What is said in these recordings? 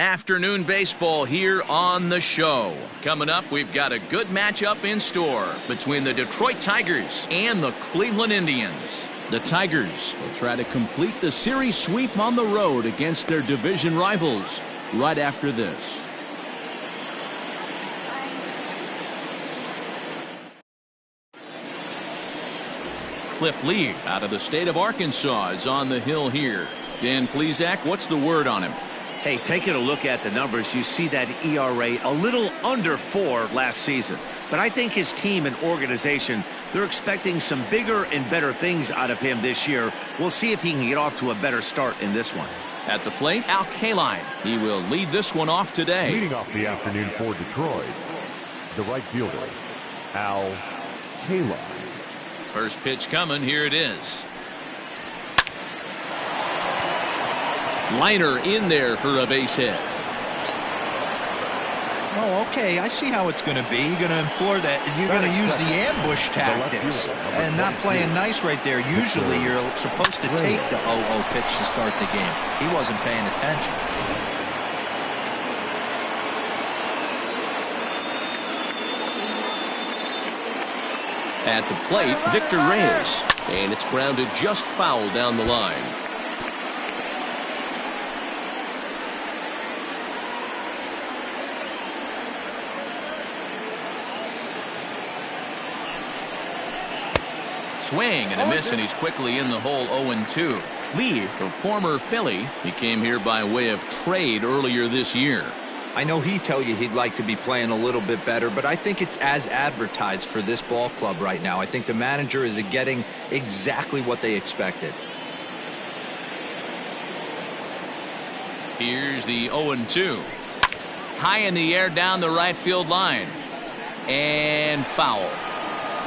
Afternoon baseball here on the show. Coming up, we've got a good matchup in store between the Detroit Tigers and the Cleveland Indians. The Tigers will try to complete the series sweep on the road against their division rivals right after this. Cliff Lee out of the state of Arkansas is on the hill here. Dan Plesac, what's the word on him? Hey, taking a look at the numbers, you see that ERA a little under 4 last season. But I think his team and organization, they're expecting some bigger and better things out of him this year. We'll see if he can get off to a better start in this one. At the plate, Al Kaline. He will lead this one off today. Leading off the afternoon for Detroit, the right fielder, Al Kaline. First pitch coming. Here it is. Liner in there for a base hit. Oh, okay. I see how it's going to be. You're going to implore that. You're going to use the ambush tactics and not playing nice right there. Usually you're supposed to take the 0-0 pitch to start the game. He wasn't paying attention. At the plate, Victor Reyes. And it's grounded just foul down the line. Swing and a miss, and he's quickly in the hole. 0-2. Lee, the former Philly, he came here by way of trade earlier this year. I know he'd tell you he'd like to be playing a little bit better, but I think it's as advertised for this ball club right now. I think the manager is getting exactly what they expected. Here's the 0-2. High in the air down the right field line. And foul.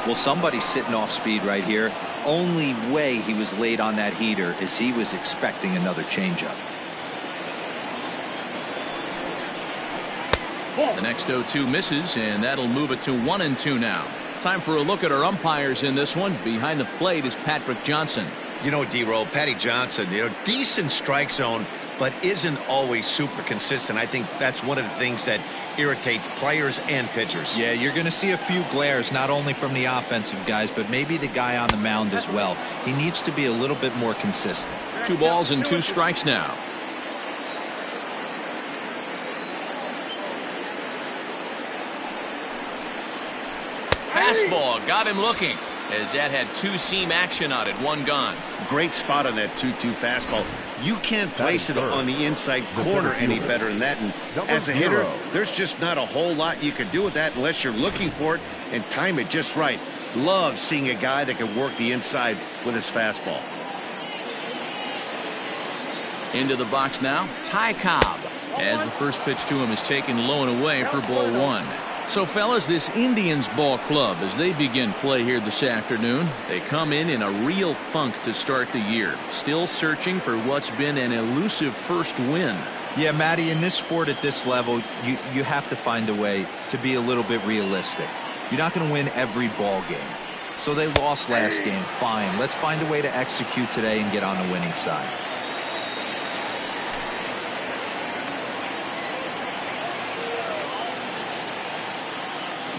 Well, somebody's sitting off speed right here. Only way he was late on that heater is he was expecting another changeup. The next 0-2 misses, and that'll move it to 1-2 now. Time for a look at our umpires in this one. Behind the plate is Patrick Johnson. You know, D-Roll, Patty Johnson, decent strike zone, but isn't always super consistent. I think that's one of the things that irritates players and pitchers. Yeah, you're going to see a few glares, not only from the offensive guys, but maybe the guy on the mound as well. He needs to be a little bit more consistent. 2 balls and 2 strikes now. Fastball got him looking, as that had 2-seam action on it. 1 gone. Great spot on that 2-2 fastball. You can't place it on the inside corner any better than that. And as a hitter, there's just not a whole lot you can do with that unless you're looking for it and time it just right. Love seeing a guy that can work the inside with his fastball. Into the box now, Ty Cobb, as the first pitch to him is taken low and away for ball 1. So, fellas, this Indians ball club, as they begin play here this afternoon, they come in a real funk to start the year. Still searching for what's been an elusive first win. Yeah, Matty, in this sport at this level, you have to find a way to be a little bit realistic. You're not going to win every ball game. So they lost last game. Fine. Let's find a way to execute today and get on the winning side.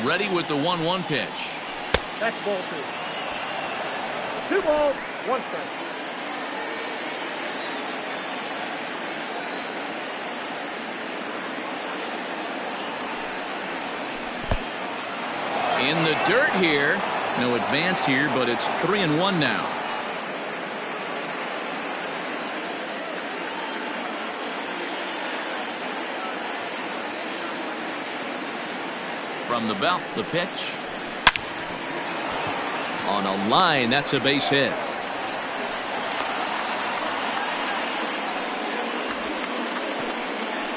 Ready with the 1-1 pitch. That's ball 2. 2 balls, 1 strike. In the dirt here. No advance here, but it's 3-1 now. From the belt, the pitch. On a line, that's a base hit.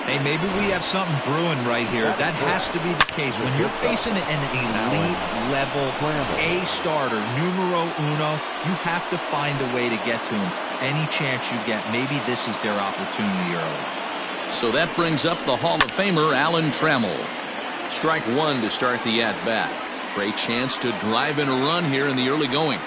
Hey, maybe we have something brewing right here. That has to be the case. When you're facing an elite level A starter, numero uno, you have to find a way to get to him. Any chance you get, maybe this is their opportunity early. So that brings up the Hall of Famer Alan Trammell. Strike 1 to start the at-bat. Great chance to drive in a run here in the early going.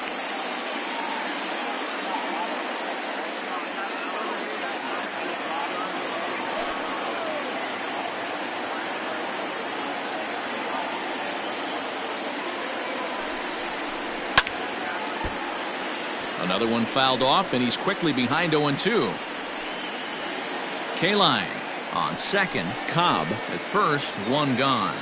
Another one fouled off, and he's quickly behind 0-2. K-line on second. Cobb at first. One gone.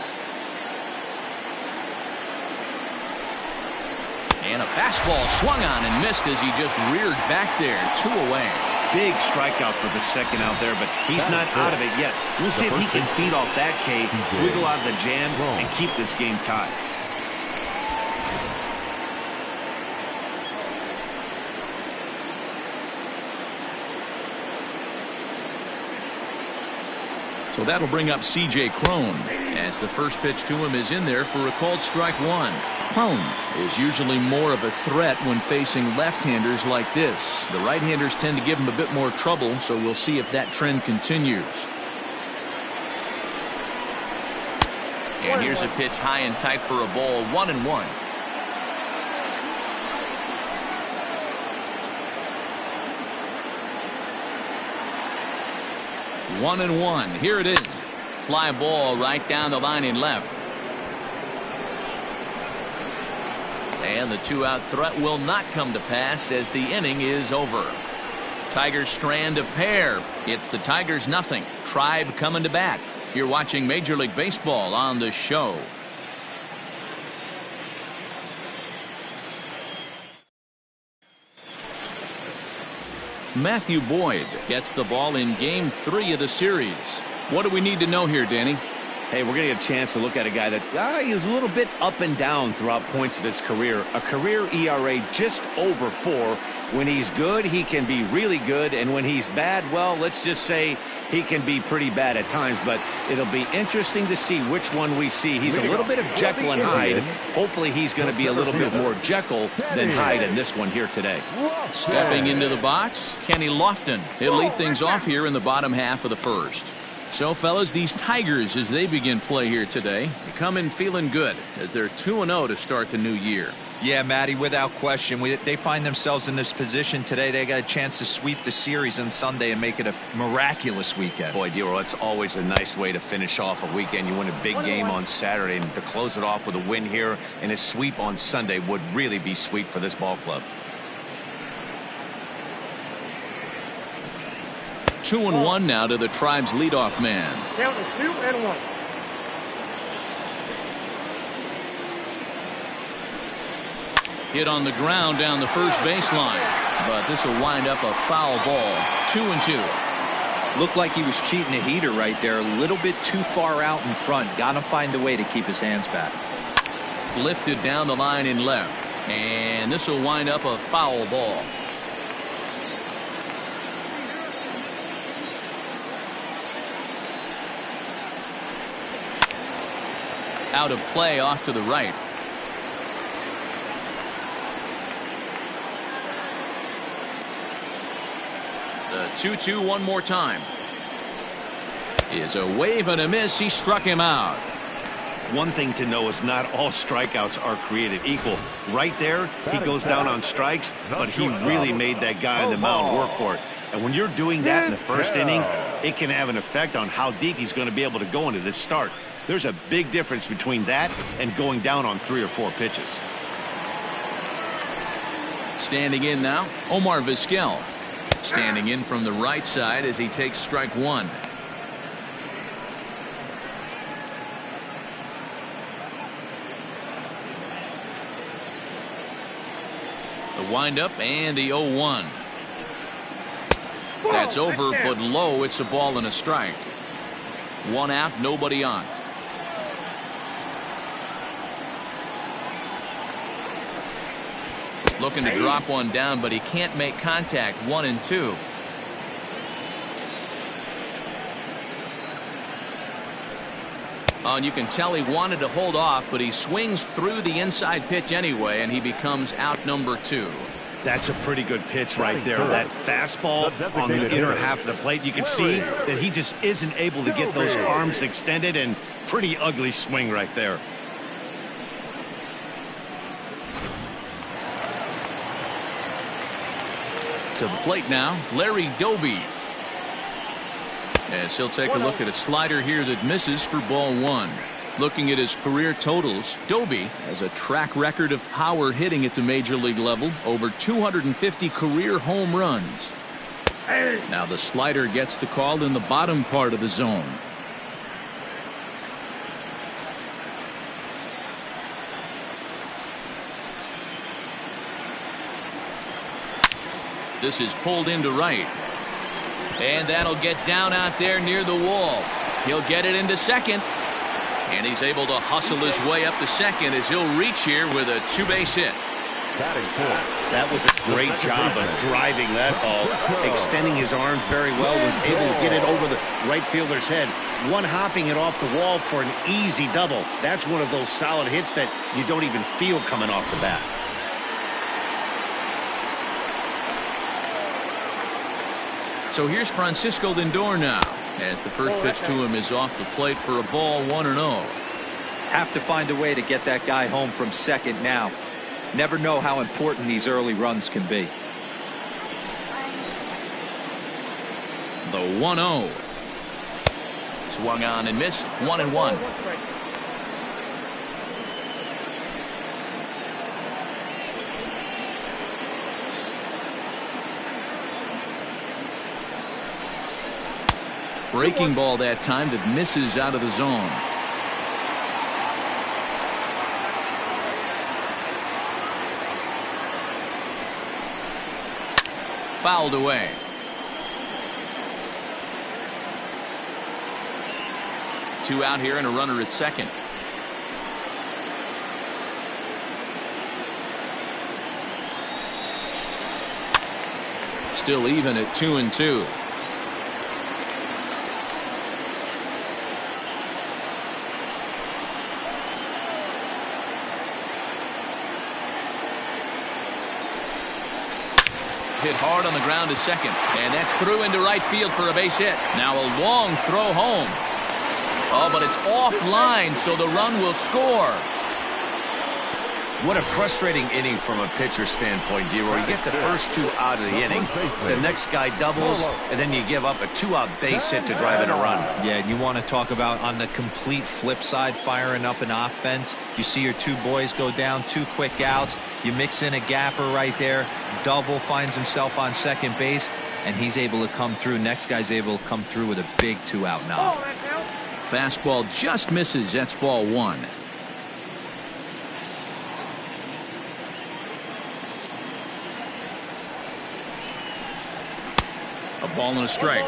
And a fastball swung on and missed as he just reared back there. 2 away. Big strikeout for the second out there, but he's not out of it yet. We'll see if he can feed off that K, wiggle out of the jam, and keep this game tied. So that'll bring up C.J. Cron as the first pitch to him is in there for a called strike one. Cron is usually more of a threat when facing left-handers like this. The right-handers tend to give him a bit more trouble, so we'll see if that trend continues. And here's a pitch high and tight for a ball. 1-1. One and one. Here it is. Fly ball right down the line in left. And the 2-out threat will not come to pass as the inning is over. Tigers strand a pair. It's the Tigers nothing. Tribe coming to bat. You're watching Major League Baseball on the show. Matthew Boyd gets the ball in game 3 of the series. What do we need to know here, Danny? Hey, we're going to get a chance to look at a guy that is a little bit up and down throughout points of his career. A career ERA just over 4. When he's good, he can be really good. And when he's bad, well, let's just say he can be pretty bad at times. But it'll be interesting to see which one we see. He's a little bit of Jekyll and Hyde. Hopefully he's going to be a little bit more Jekyll than Hyde in this one here today. Stepping into the box, Kenny Lofton. He'll lead things off here in the bottom half of the first. So, fellas, these Tigers, as they begin play here today, they come in feeling good as they're 2-0 to start the new year. Yeah, Matty, without question. They find themselves in this position today. They got a chance to sweep the series on Sunday and make it a miraculous weekend. Boy, Dero, it's always a nice way to finish off a weekend. You win a big game on Saturday, and to close it off with a win here and a sweep on Sunday would really be sweet for this ball club. 2-1 now to the Tribe's leadoff man. Count is 2-1. Hit on the ground down the first baseline, but this will wind up a foul ball. 2-2. Looked like he was cheating a heater right there. A little bit too far out in front. Got to find a way to keep his hands back. Lifted down the line in left, and this will wind up a foul ball. Out of play off to the right. The 2-2 one more time. Is a wave and a miss. He struck him out. One thing to know is not all strikeouts are created equal. Right there, he goes down on strikes, but he really made that guy on the mound work for it. And when you're doing that in the first inning, it can have an effect on how deep he's going to be able to go into this start. There's a big difference between that and going down on 3 or 4 pitches. Standing in now, Omar Vizquel. Standing in from the right side as he takes strike one. The windup and the 0-1. That's over, but low. It's a ball and a strike. 1 out, nobody on. Looking to drop one down, but he can't make contact. 1-2. And you can tell he wanted to hold off, but he swings through the inside pitch anyway, and he becomes out number 2. That's a pretty good pitch right there. That fastball on the inner half of the plate. You can see that he just isn't able to get those arms extended, and pretty ugly swing right there. To the plate now, Larry Doby. As he'll take a look at a slider here that misses for ball 1. Looking at his career totals, Doby has a track record of power hitting at the major league level, over 250 career home runs. Now the slider gets the call in the bottom part of the zone. This is pulled into right. And that'll get down out there near the wall. He'll get it into second. And he's able to hustle his way up to second as he'll reach here with a two-base hit. That was a great job of driving that ball, extending his arms very well, was able to get it over the right fielder's head, one-hopping it off the wall for an easy double. That's one of those solid hits that you don't even feel coming off the bat. So here's Francisco Lindor now, as the first pitch to him is off the plate for a ball, 1-0. Have to find a way to get that guy home from second now. Never know how important these early runs can be. The 1-0. Swung on and missed, 1-1. Breaking ball that time that misses out of the zone. Fouled away. Two out here and a runner at second. Still even at 2-2. Hit hard on the ground to second, and that's through into right field for a base hit. Now a long throw home. Oh, but it's offline, so the run will score. What a frustrating inning from a pitcher standpoint, D-Roy. You get the first two out of the inning, the next guy doubles, and then you give up a two-out base hit to drive in a run. Yeah, and you want to talk about on the complete flip side, firing up an offense. You see your two boys go down, two quick outs. You mix in a gapper right there. Double finds himself on second base, and he's able to come through. Next guy's able to come through with a big two-out knock. Fastball just misses. That's ball 1. A ball and a strike.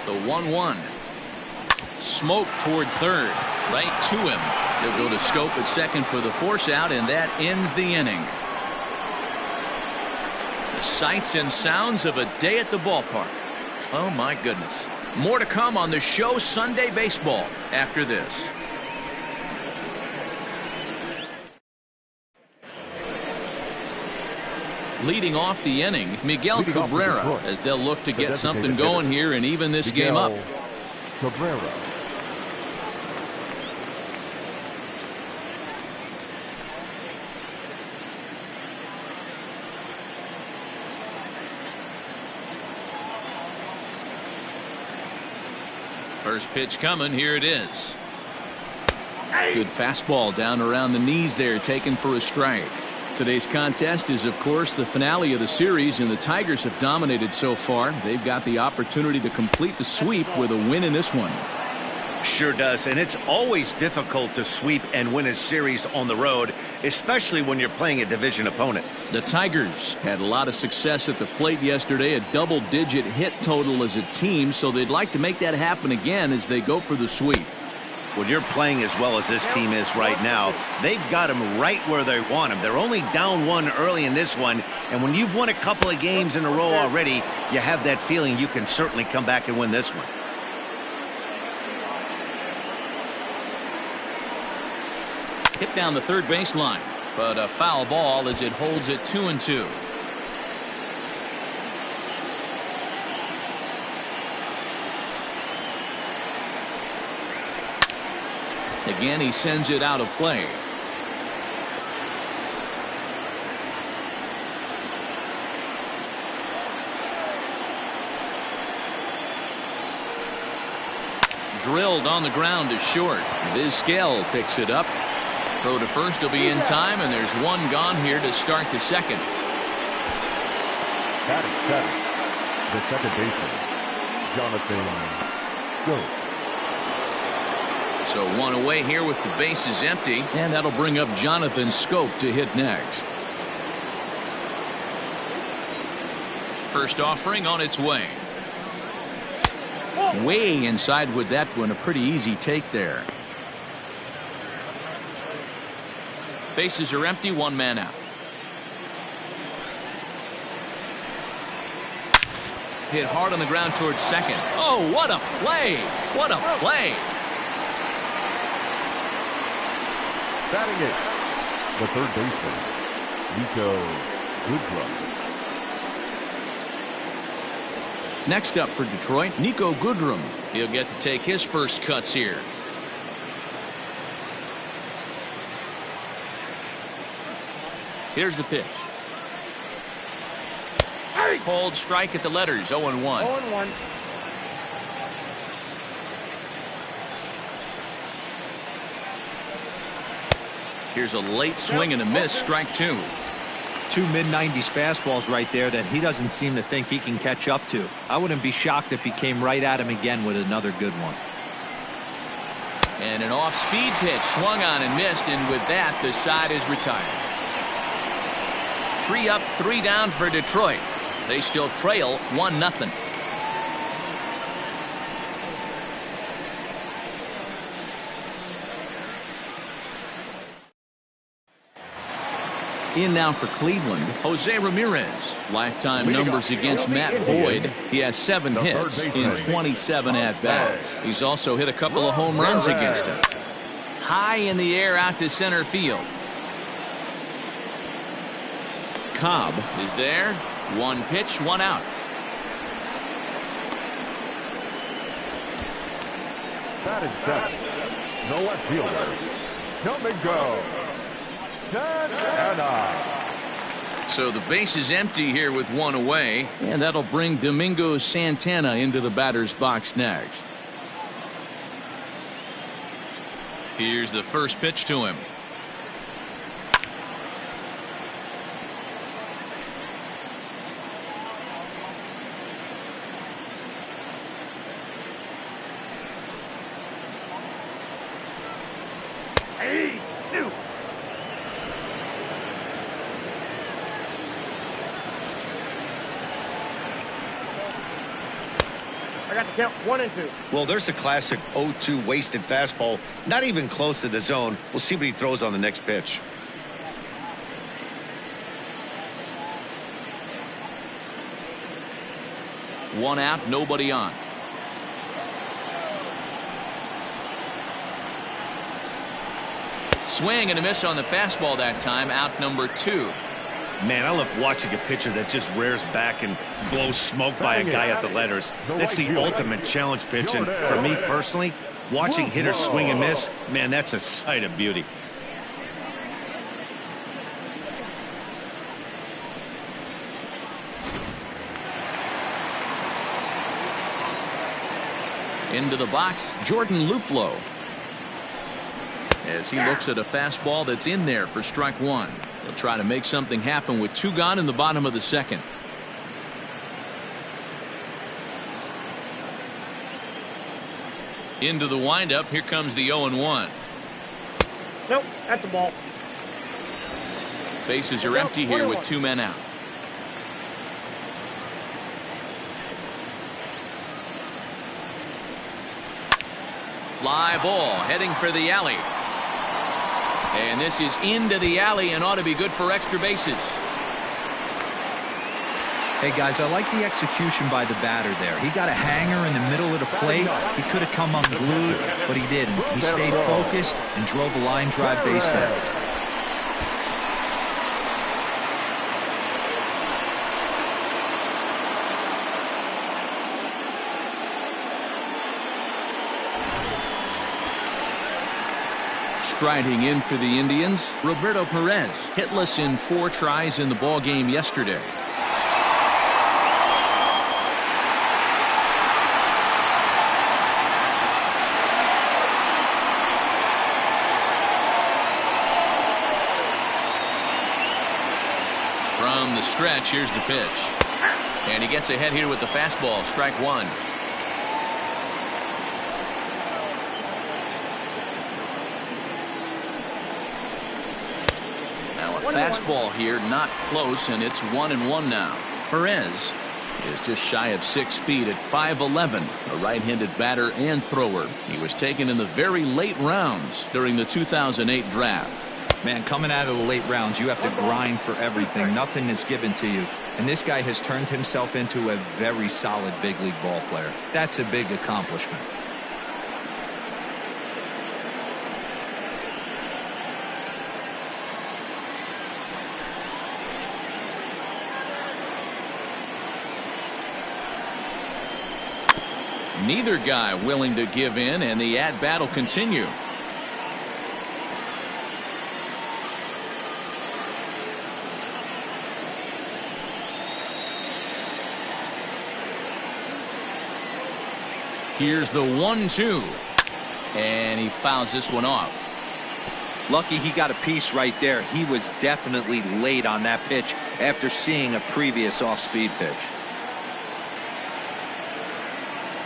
The 1-1. Smoke toward third. Right to him. He'll go to Scope at second for the force out, and that ends the inning. The sights and sounds of a day at the ballpark. Oh my goodness. More to come on the show Sunday Baseball after this. Leading off the inning, Miguel Cabrera, as they'll look to get something going here and even this game up. Cabrera. First pitch coming. Here it is. Good fastball down around the knees there, taken for a strike. Today's contest is, of course, the finale of the series, and the Tigers have dominated so far. They've got the opportunity to complete the sweep with a win in this one. Sure does, and it's always difficult to sweep and win a series on the road, especially when you're playing a division opponent. The Tigers had a lot of success at the plate yesterday, a double-digit hit total as a team, so they'd like to make that happen again as they go for the sweep. When you're playing as well as this team is right now, they've got them right where they want them. They're only down one early in this one, and when you've won a couple of games in a row already, you have that feeling you can certainly come back and win this one. Hit down the third baseline, but a foul ball as it holds it 2-2. Again, he sends it out of play. Drilled on the ground to short. Vizquel picks it up. Throw to first will be in time, and there's one gone here to start the second. Batting seven, the second baseman, Jonathan Schoop. So one away here with the bases empty, and that'll bring up Jonathan Schoop to hit next. First offering on its way. Way inside with that one. A pretty easy take there. Bases are empty, one man out. Hit hard on the ground towards second. Oh, what a play! What a play! Batting it, the third baseman, Nico Goodrum. Next up for Detroit, Nico Goodrum. He'll get to take his first cuts here. Here's the pitch. Cold strike at the letters, 0-1. 0-1. Here's a late swing and a miss, strike two. Two mid-90s fastballs right there that he doesn't seem to think he can catch up to. I wouldn't be shocked if he came right at him again with another good one. And an off-speed pitch swung on and missed, and with that the side is retired. 3 up, 3 down for Detroit. They still trail 1-0. In now for Cleveland, Jose Ramirez. Lifetime numbers against Matt Boyd. He has 7 hits in 27 at-bats. He's also hit a couple of home runs against him. High in the air out to center field. Cobb is there. 1 pitch, 1 out. Batting seven, the left fielder, Domingo Santana. So the base is empty here with 1 away, and that'll bring Domingo Santana into the batter's box next. Here's the first pitch to him. I got the count 1 and 2. Well, there's the classic 0-2 wasted fastball. Not even close to the zone. We'll see what he throws on the next pitch. One out, nobody on. Swing and a miss on the fastball that time. Out number 2. Man, I love watching a pitcher that just rears back and blows smoke by a guy at the letters. That's the ultimate challenge pitch. And for me personally, watching hitters swing and miss, man, that's a sight of beauty. Into the box, Jordan Luplow. As he looks at a fastball that's in there for strike 1. He'll try to make something happen with 2 gone in the bottom of the second. Into the windup. Here comes the 0-1. Nope, that's the ball. Bases are empty here with 2 men out. Fly ball heading for the alley. And this is into the alley and ought to be good for extra bases. Hey guys, I like the execution by the batter there. He got a hanger in the middle of the plate. He could have come unglued, but he didn't. He stayed focused and drove a line drive base hit. Striding in for the Indians, Roberto Perez, hitless in 4 tries in the ball game yesterday. From the stretch, here's the pitch. And he gets ahead here with the fastball, strike 1. Now a fastball here, not close, and it's 1-1 now. Perez is just shy of 6 feet at 5'11", a right-handed batter and thrower. He was taken in the very late rounds during the 2008 draft. Man, coming out of the late rounds, you have to grind for everything. Nothing is given to you. And this guy has turned himself into a very solid big league ball player. That's a big accomplishment. Neither guy willing to give in, and the at-bat will continue. Here's the 1-2, and he fouls this one off. Lucky he got a piece right there. He was definitely late on that pitch after seeing a previous off-speed pitch.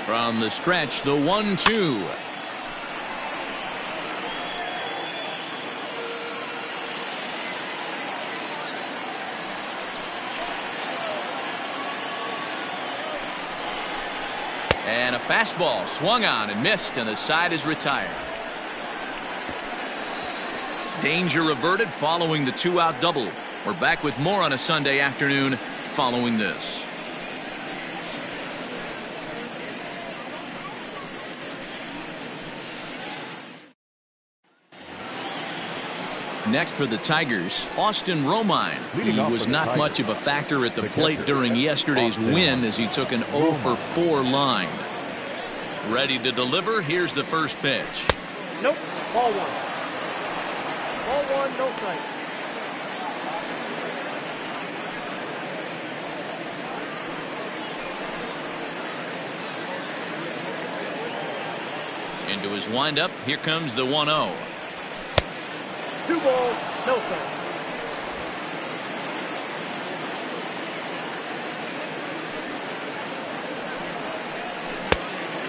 From the stretch, the 1-2. And a fastball swung on and missed, and the side is retired. Danger averted following the 2-out double. We're back with more on a Sunday afternoon following this. Next for the Tigers, Austin Romine. He was not much of a factor at the plate during yesterday's win as he took an 0-for-4 line. Ready to deliver. Here's the first pitch. Nope. Ball 1. Ball 1, no strike. Into his windup. Here comes the 1-0. 2 balls, no strike.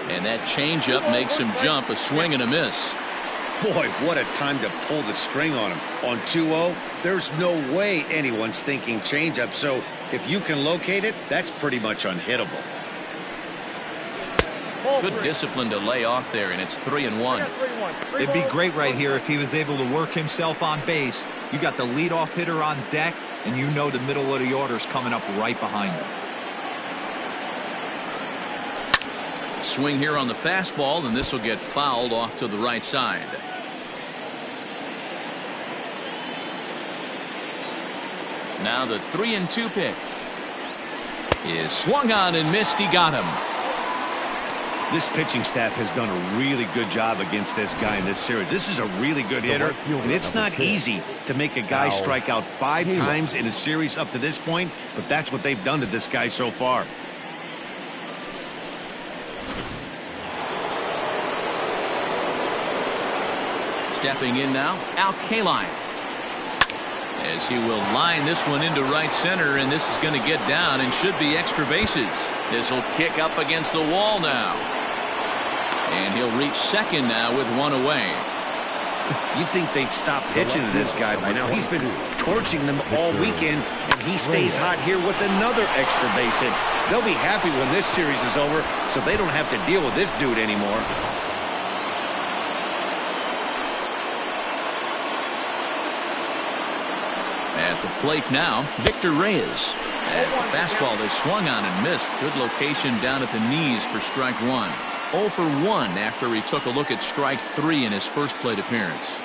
And that changeup makes him jump, a swing and a miss. Boy, what a time to pull the string on him. On 2-0, there's no way anyone's thinking changeup. So if you can locate it, that's pretty much unhittable. Good discipline to lay off there, and it's 3-1. It'd be great right here if he was able to work himself on base. You got the leadoff hitter on deck, and you know the middle of the order's coming up right behind him. Swing here on the fastball, and this will get fouled off to the right side. Now the 3-2 pitch is swung on and missed. He got him. This pitching staff has done a really good job against this guy in this series. This is a really good hitter, and it's not easy to make a guy strike out 5 times in a series up to this point, but that's what they've done to this guy so far. Stepping in now, Al Kaline. As he will line this one into right center, and this is going to get down and should be extra bases. This will kick up against the wall now. And he'll reach second now with 1 away. You'd think they'd stop pitching to this guy by now. He's been torching them all weekend, and he stays hot here with another extra base hit. They'll be happy when this series is over, so they don't have to deal with this dude anymore. At the plate now, Victor Reyes. As the fastball is swung on and missed. Good location down at the knees for strike 1. 0 for 1 after he took a look at strike 3 in his first plate appearance.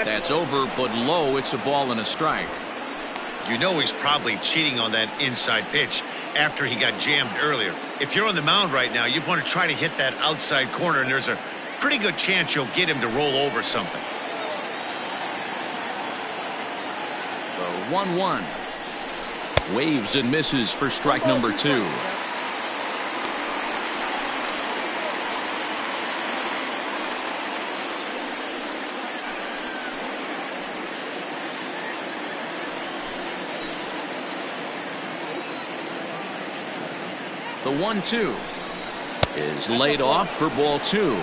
That's over, but low. It's a ball and a strike. You know he's probably cheating on that inside pitch. after he got jammed earlier. If you're on the mound right now, you want to try to hit that outside corner, and there's a pretty good chance you'll get him to roll over something. The 1-1. Waves and misses for strike number 2. The 1-2 is laid off for ball 2.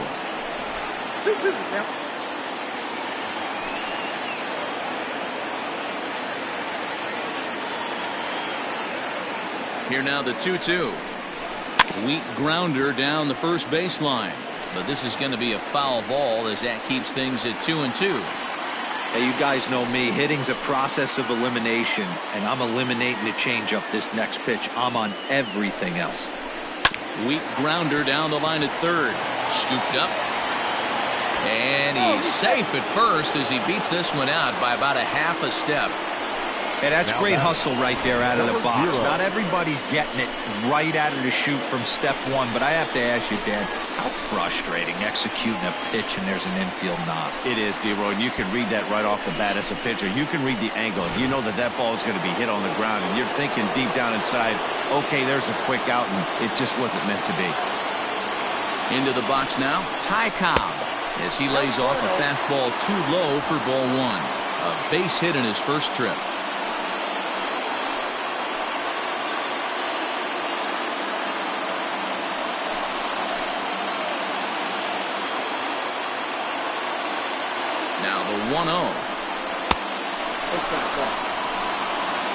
Here now the 2-2. Weak grounder down the first baseline. But this is going to be a foul ball as that keeps things at 2-2. Hey, you guys know me. Hitting's a process of elimination, and I'm eliminating the changeup this next pitch. I'm on everything else. Weak grounder down the line at third. Scooped up. And he's safe at first as he beats this one out by about a half a step. Hey, that's great hustle right there out of the box. Not everybody's getting it right out of the chute from step one, but I have to ask you, Dad, how frustrating executing a pitch and there's an infield knock. It is, D-Roy, and you can read that right off the bat as a pitcher. You can read the angle. You know that that ball is going to be hit on the ground, and you're thinking deep down inside, okay, there's a quick out, and it just wasn't meant to be. Into the box now, Ty Cobb, as he lays off a fastball too low for ball 1. A base hit in his first trip. Now the 1-0.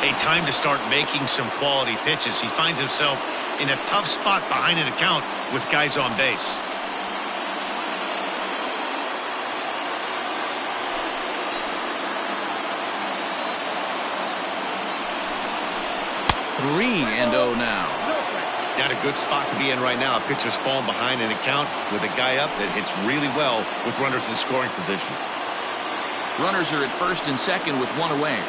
A time to start making some quality pitches. He finds himself in a tough spot behind an account with guys on base. Three and 0 now. Not a good spot to be in right now. A pitcher's falling behind an account with a guy up that hits really well with runners in scoring position. Runners are at first and second with one away.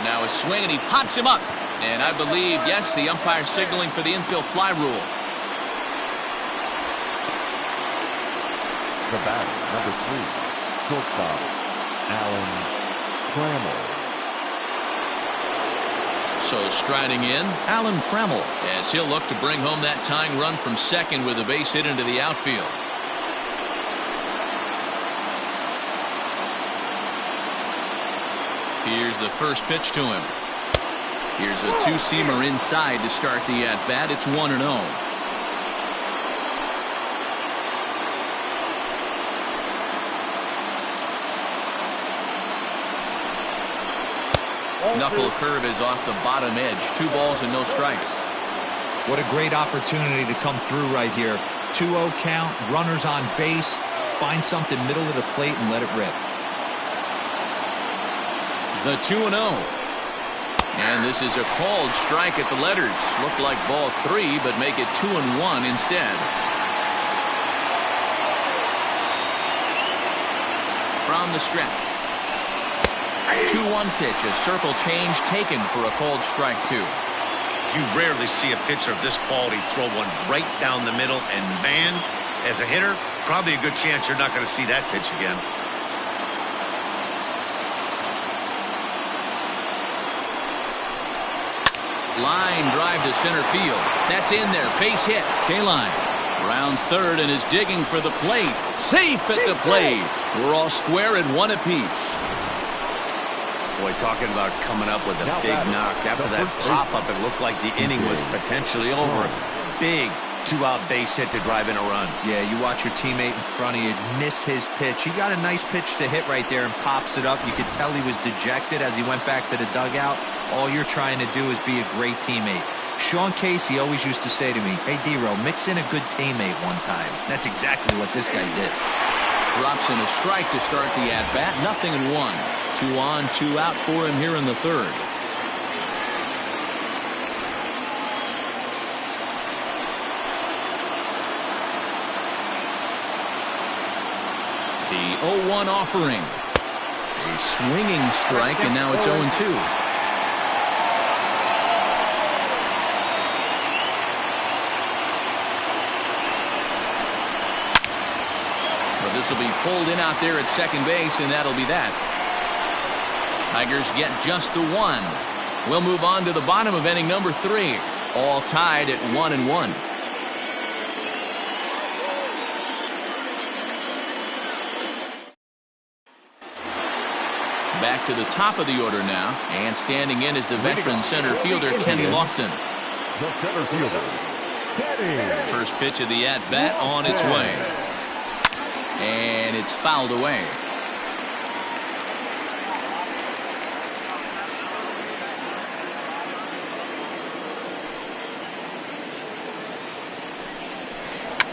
Now a swing, and he pops him up. And I believe, yes, the umpire signaling for the infield fly rule. The batter, number 3, shortstop, Alan Trammell. So striding in, Alan Trammell, as he'll look to bring home that tying run from second with a base hit into the outfield. Here's the first pitch to him. Here's a two-seamer inside to start the at-bat. It's 1-0. Knuckle curve is off the bottom edge. 2 balls and no strikes. What a great opportunity to come through right here. 2-0 count, runners on base. Find something middle of the plate and let it rip. The 2-0. And this is a called strike at the letters. Looked like ball 3, but make it 2-1 instead. From the stretch. 2-1 pitch, a circle change taken for a called strike 2. You rarely see a pitcher of this quality throw one right down the middle, and man, as a hitter, probably a good chance you're not going to see that pitch again. Line drive to center field. That's in there. Base hit. K-line rounds third and is digging for the plate. Safe at the plate. We're all square at 1 apiece. Boy, talking about coming up with a big knock. After that pop-up, it looked like the inning was potentially over. Big 2-out base hit to drive in a run. Yeah, you watch your teammate in front of you miss his pitch. He got a nice pitch to hit right there and pops it up. You could tell he was dejected as he went back to the dugout. All you're trying to do is be a great teammate. Sean Casey always used to say to me, hey, D-Row, mix in a good teammate one time. That's exactly what this guy did. Drops in a strike to start the at-bat. 0-1. 2 on, 2 out for him here in the third. The 0-1 offering. A swinging strike, and now it's 0-2. This will be pulled in out there at second base, and that'll be that. Tigers get just the one. We'll move on to the bottom of inning number 3. All tied at 1-1. Back to the top of the order now, and standing in is the veteran center fielder Kenny Lofton. The center fielder, Kenny. First pitch of the at-bat on its way. And it's fouled away.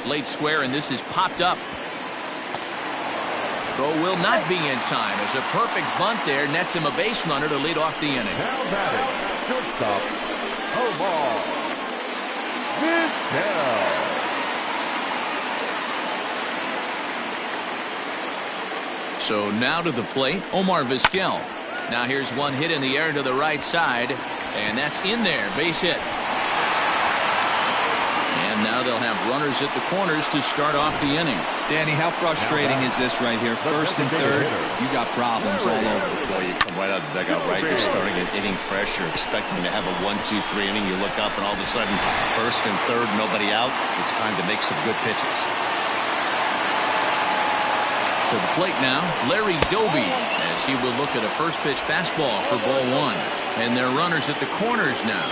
Late square, and this is popped up. Throw will not be in time as a perfect bunt there nets him a base runner to lead off the inning. Now batting, shortstop, Omar Vizquel. So now to the plate, Omar Vizquel. Now here's one hit in the air to the right side, and that's in there, base hit. And now they'll have runners at the corners to start off the inning. Danny, how frustrating is this right here? First and third, you got problems all over the Well, place. you come right out of the dugout, right? You're starting an inning fresh. You're expecting to have a 1-2-3 inning. You look up, and all of a sudden, first and third, nobody out. It's time to make some good pitches. To the plate now, Larry Doby, as he will look at a first pitch fastball for ball 1. And they're runners at the corners now.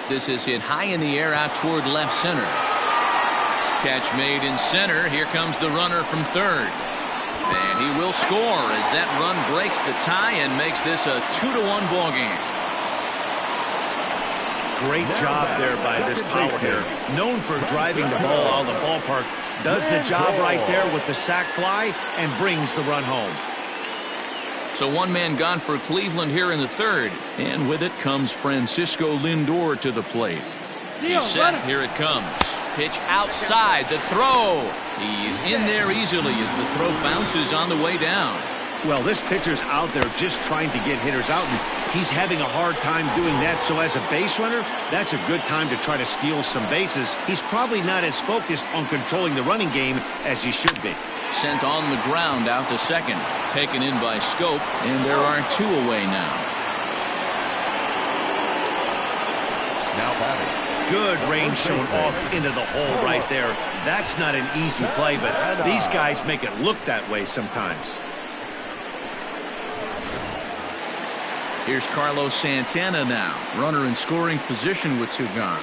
This is hit high in the air out toward left center. Catch made in center. Here comes the runner from third. And he will score as that run breaks the tie and makes this a 2-1 ball game. Great job there by this power hitter. Known for driving the ball out of the ballpark. Does the job right there with the sac fly and brings the run home. So one man gone for Cleveland here in the third. And with it comes Francisco Lindor to the plate. He's set. Here it comes. Pitch outside. The throw. He's in there easily as the throw bounces on the way down. Well, this pitcher's out there just trying to get hitters out, and he's having a hard time doing that. So as a base runner, that's a good time to try to steal some bases. He's probably not as focused on controlling the running game as he should be. Sent on the ground out to second. Taken in by Scope, and there are 2 away now. Now batting. Good range shown off into the hole right there. That's not an easy play, but these guys make it look that way sometimes. Here's Carlos Santana now. Runner in scoring position with 2 gone.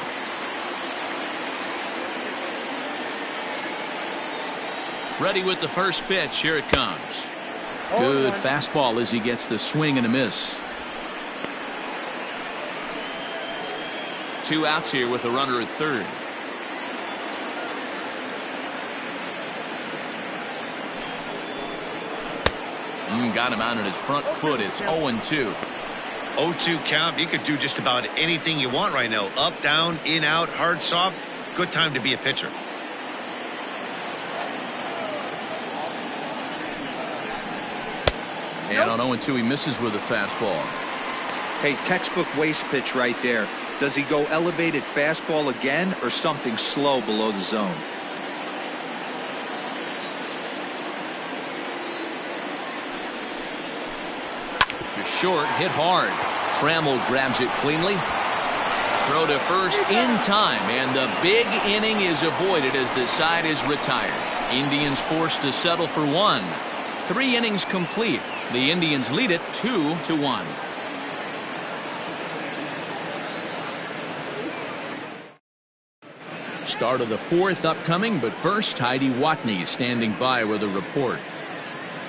Ready with the first pitch. Here it comes. Good fastball as he gets the swing and a miss. 2 outs here with a runner at third. Got him out on his front foot. It's 0-2. 0-2 count. You could do just about anything you want right now. Up, down, in, out, hard, soft. Good time to be a pitcher. And on 0-2, he misses with a fastball. Hey, textbook waste pitch right there. Does he go elevated fastball again or something slow below the zone? Just short, hit hard. Trammell grabs it cleanly. Throw to first in time, and the big inning is avoided as the side is retired. Indians forced to settle for 1. 3 innings complete. The Indians lead it 2-1. Start of the 4th upcoming, but first Heidi Watney standing by with a report.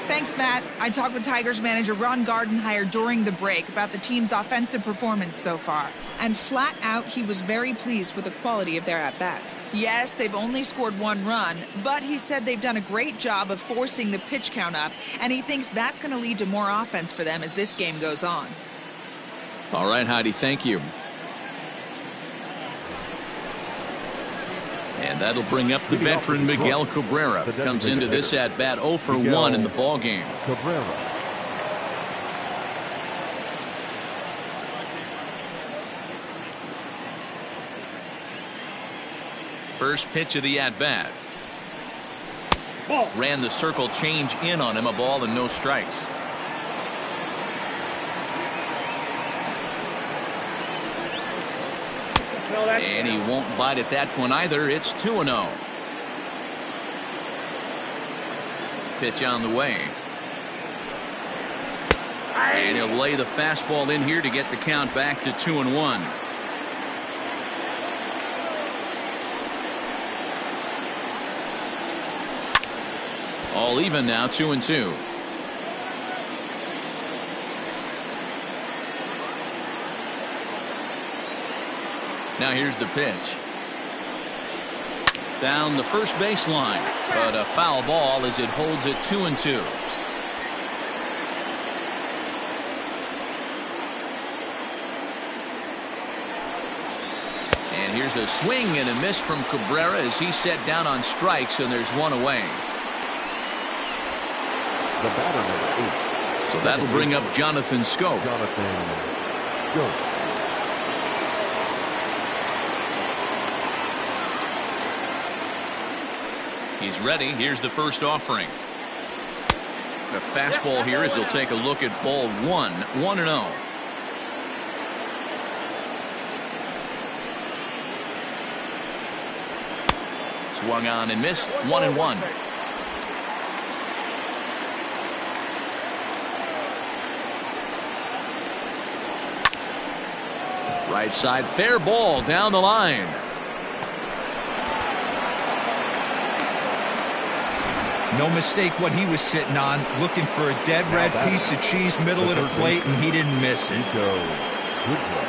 Thanks, Matt. I talked with Tigers manager Ron Gardenhire during the break about the team's offensive performance so far. And flat out, he was very pleased with the quality of their at-bats. Yes, they've only scored 1 run, but he said they've done a great job of forcing the pitch count up, and he thinks that's going to lead to more offense for them as this game goes on. All right, Heidi, thank you. And that'll bring up the veteran Miguel Cabrera. Comes into this at bat 0 for 1 in the ball game. Cabrera. First pitch of the at bat. Ran the circle change in on him. A ball and no strikes. And he won't bite at that one either. It's 2-0. Pitch on the way. And he'll lay the fastball in here to get the count back to 2-1. All even now, 2-2. Now here's the pitch. Down the first baseline, but a foul ball as it holds it 2-2. And here's a swing and a miss from Cabrera as he's set down on strikes, and there's one away. The batter, number 8. So that'll bring up Jonathan Schoop. He's ready. Here's the first offering. A fastball here as he'll take a look at ball 1. 1-0. Swung on and missed. 1-1. Right side, fair ball down the line. No mistake what he was sitting on, looking for a dead red piece of cheese middle of the plate, and he didn't miss it. Good play.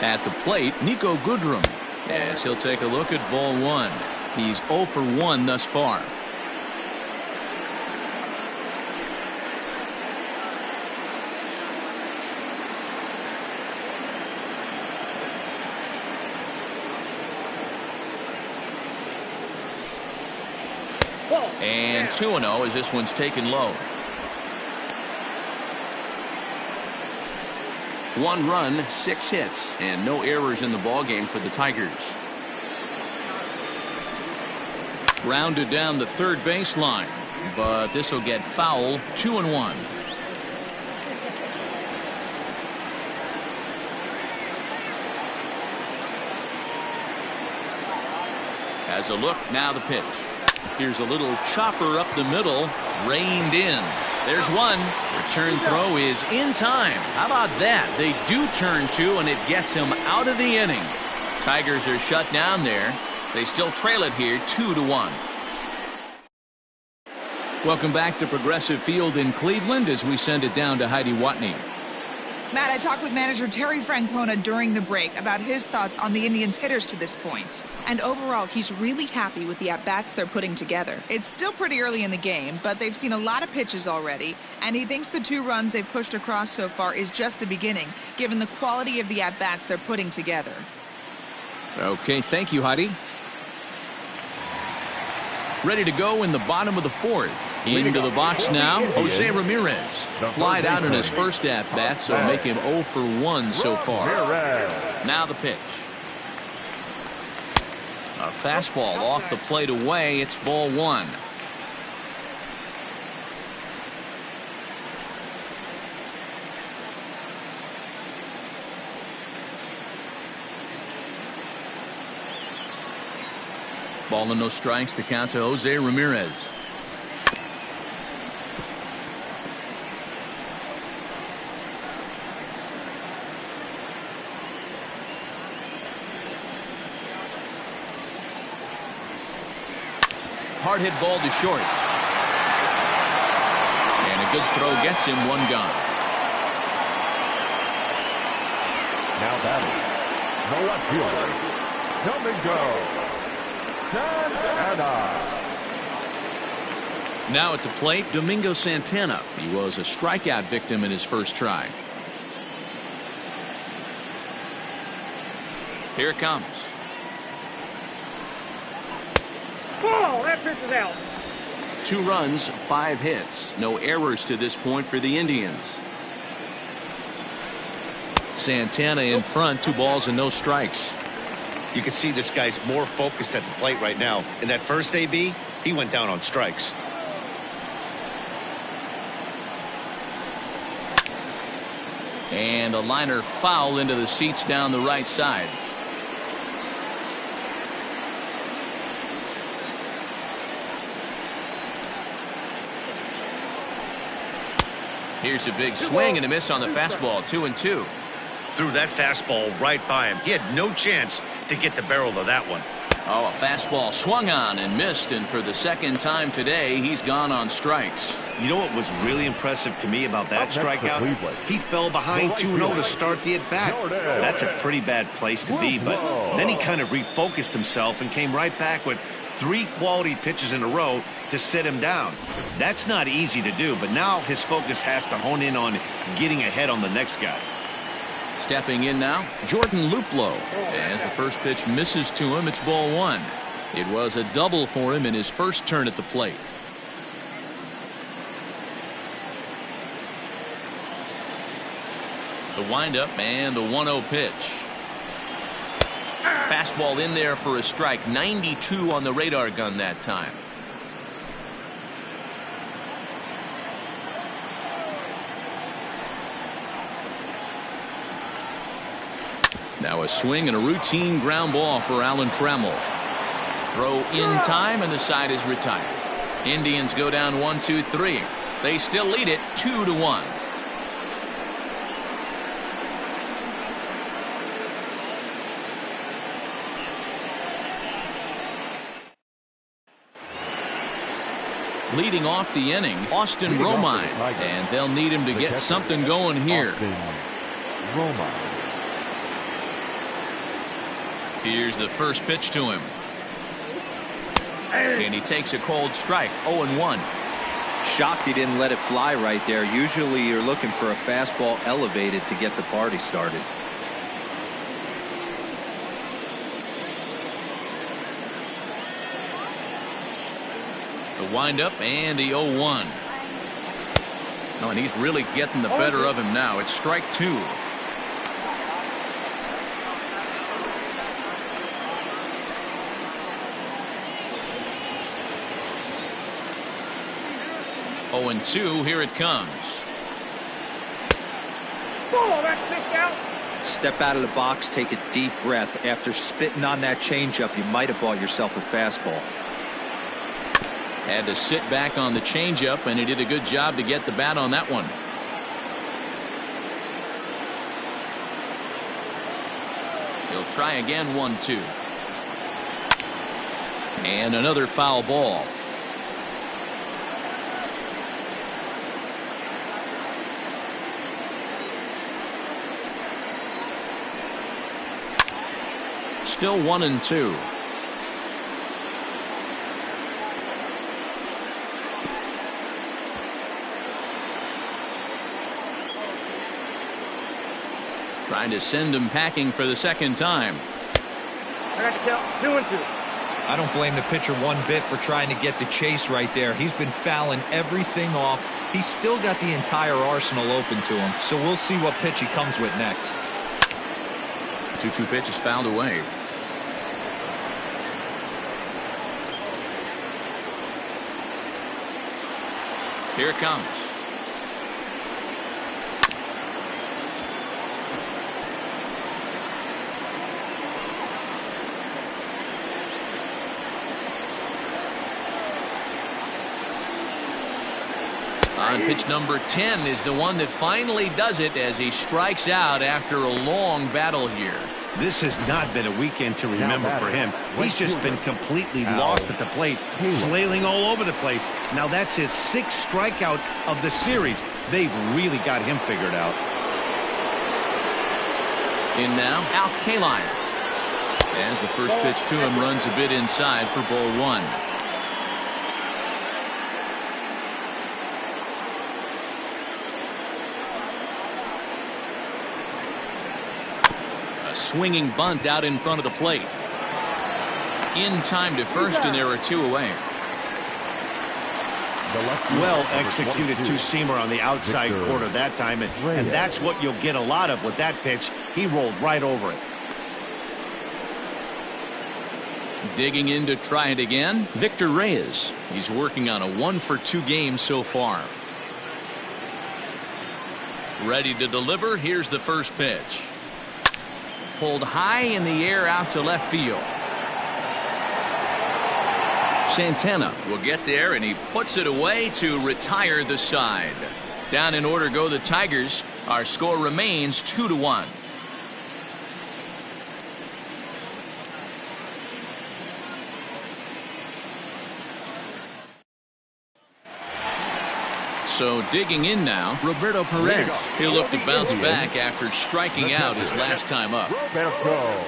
At the plate, Nico Goodrum, as he'll take a look at ball 1. He's 0 for 1 thus far. And 2-0 as this one's taken low. 1 run, 6 hits, and no errors in the ballgame for the Tigers. Grounded down the third baseline, but this will get foul. 2-1. Has a look, now the pitch. Here's a little chopper up the middle, reined in. There's one. Return throw is in time. How about that? They do turn 2, and it gets him out of the inning. Tigers are shut down there. They still trail it here 2-1. Welcome back to Progressive Field in Cleveland as we send it down to Heidi Watney. Matt, I talked with manager Terry Francona during the break about his thoughts on the Indians' hitters to this point. And overall, he's really happy with the at-bats they're putting together. It's still pretty early in the game, but they've seen a lot of pitches already, and he thinks the 2 runs they've pushed across so far is just the beginning, given the quality of the at-bats they're putting together. Okay, thank you, Heidi. Ready to go in the bottom of the 4th. Into the box now, Jose Ramirez. Flied out in his first at-bat, so make him 0 for 1 so far. Now the pitch. A fastball off the plate away. It's ball 1. Ball and no strikes. The count to Jose Ramirez. Hard hit ball to short. And a good throw gets him 1 gone. Now batting, the left fielder, Domingo. Now at the plate, Domingo Santana. He was a strikeout victim in his first try. Here it comes. Ball, that pitch is out. 2 runs, 5 hits. No errors to this point for the Indians. Santana in front, 2 balls and no strikes. You can see this guy's more focused at the plate right now. In that first AB, he went down on strikes. And a liner foul into the seats down the right side. Here's a big swing and a miss on the fastball. 2-2. Threw that fastball right by him. He had no chance to get the barrel of that one. Oh, a fastball swung on and missed, and for the second time today, he's gone on strikes. You know what was really impressive to me about that strikeout? He fell behind 2-0 to start the at-bat. That's a pretty bad place to be, but then he kind of refocused himself and came right back with 3 quality pitches in a row to sit him down. That's not easy to do, but now his focus has to hone in on getting ahead on the next guy. Stepping in now, Jordan Luplow. As the first pitch misses to him, it's ball 1. It was a double for him in his first turn at the plate. The windup and the 1-0 pitch. Fastball in there for a strike. 92 on the radar gun that time. Now a swing and a routine ground ball for Alan Trammell. Throw in time and the side is retired. Indians go down 1-2-3. They still lead it 2-1. Leading off the inning, Austin Romine, and they'll need him to get something going here. Here's the first pitch to him. And he takes a cold strike. 0-1. Shocked he didn't let it fly right there. Usually you're looking for a fastball elevated to get the party started. The windup and the 0-1. Oh, and he's really getting the better of him now. It's strike 2. Oh, and 2, here it comes. Ball, that pitch out. Step out of the box, take a deep breath. After spitting on that changeup, you might have bought yourself a fastball. Had to sit back on the changeup, and he did a good job to get the bat on that one. He'll try again. 1-2. And another foul ball. Still 1-2. Trying to send him packing for the second time. I got to count 2-2. I don't blame the pitcher one bit for trying to get the chase right there. He's been fouling everything off. He's still got the entire arsenal open to him, so we'll see what pitch he comes with next. 2-2 pitch is fouled away. Here it comes. On pitch number 10 is the one that finally does it as he strikes out after a long battle here. This has not been a weekend to remember for him. He's just been completely lost at the plate, flailing all over the place. Now that's his 6th strikeout of the series. They've really got him figured out. In now, Al Kaline. As the first pitch to him runs a bit inside for ball 1. swinging bunt out in front of the plate. In time to first, and there are 2 away. Well executed two-seamer on the outside corner that time, and that's what you'll get a lot of with that pitch. He rolled right over it. Digging in to try it again, Victor Reyes. He's working on a 1-for-2 game so far. Ready to deliver. Here's the first pitch. Pulled high in the air out to left field. Santana will get there, and he puts it away to retire the side. Down in order go the Tigers. Our score remains 2-1. So digging in now, Roberto Perez. He'll look to bounce back after striking out his last time up. Roberto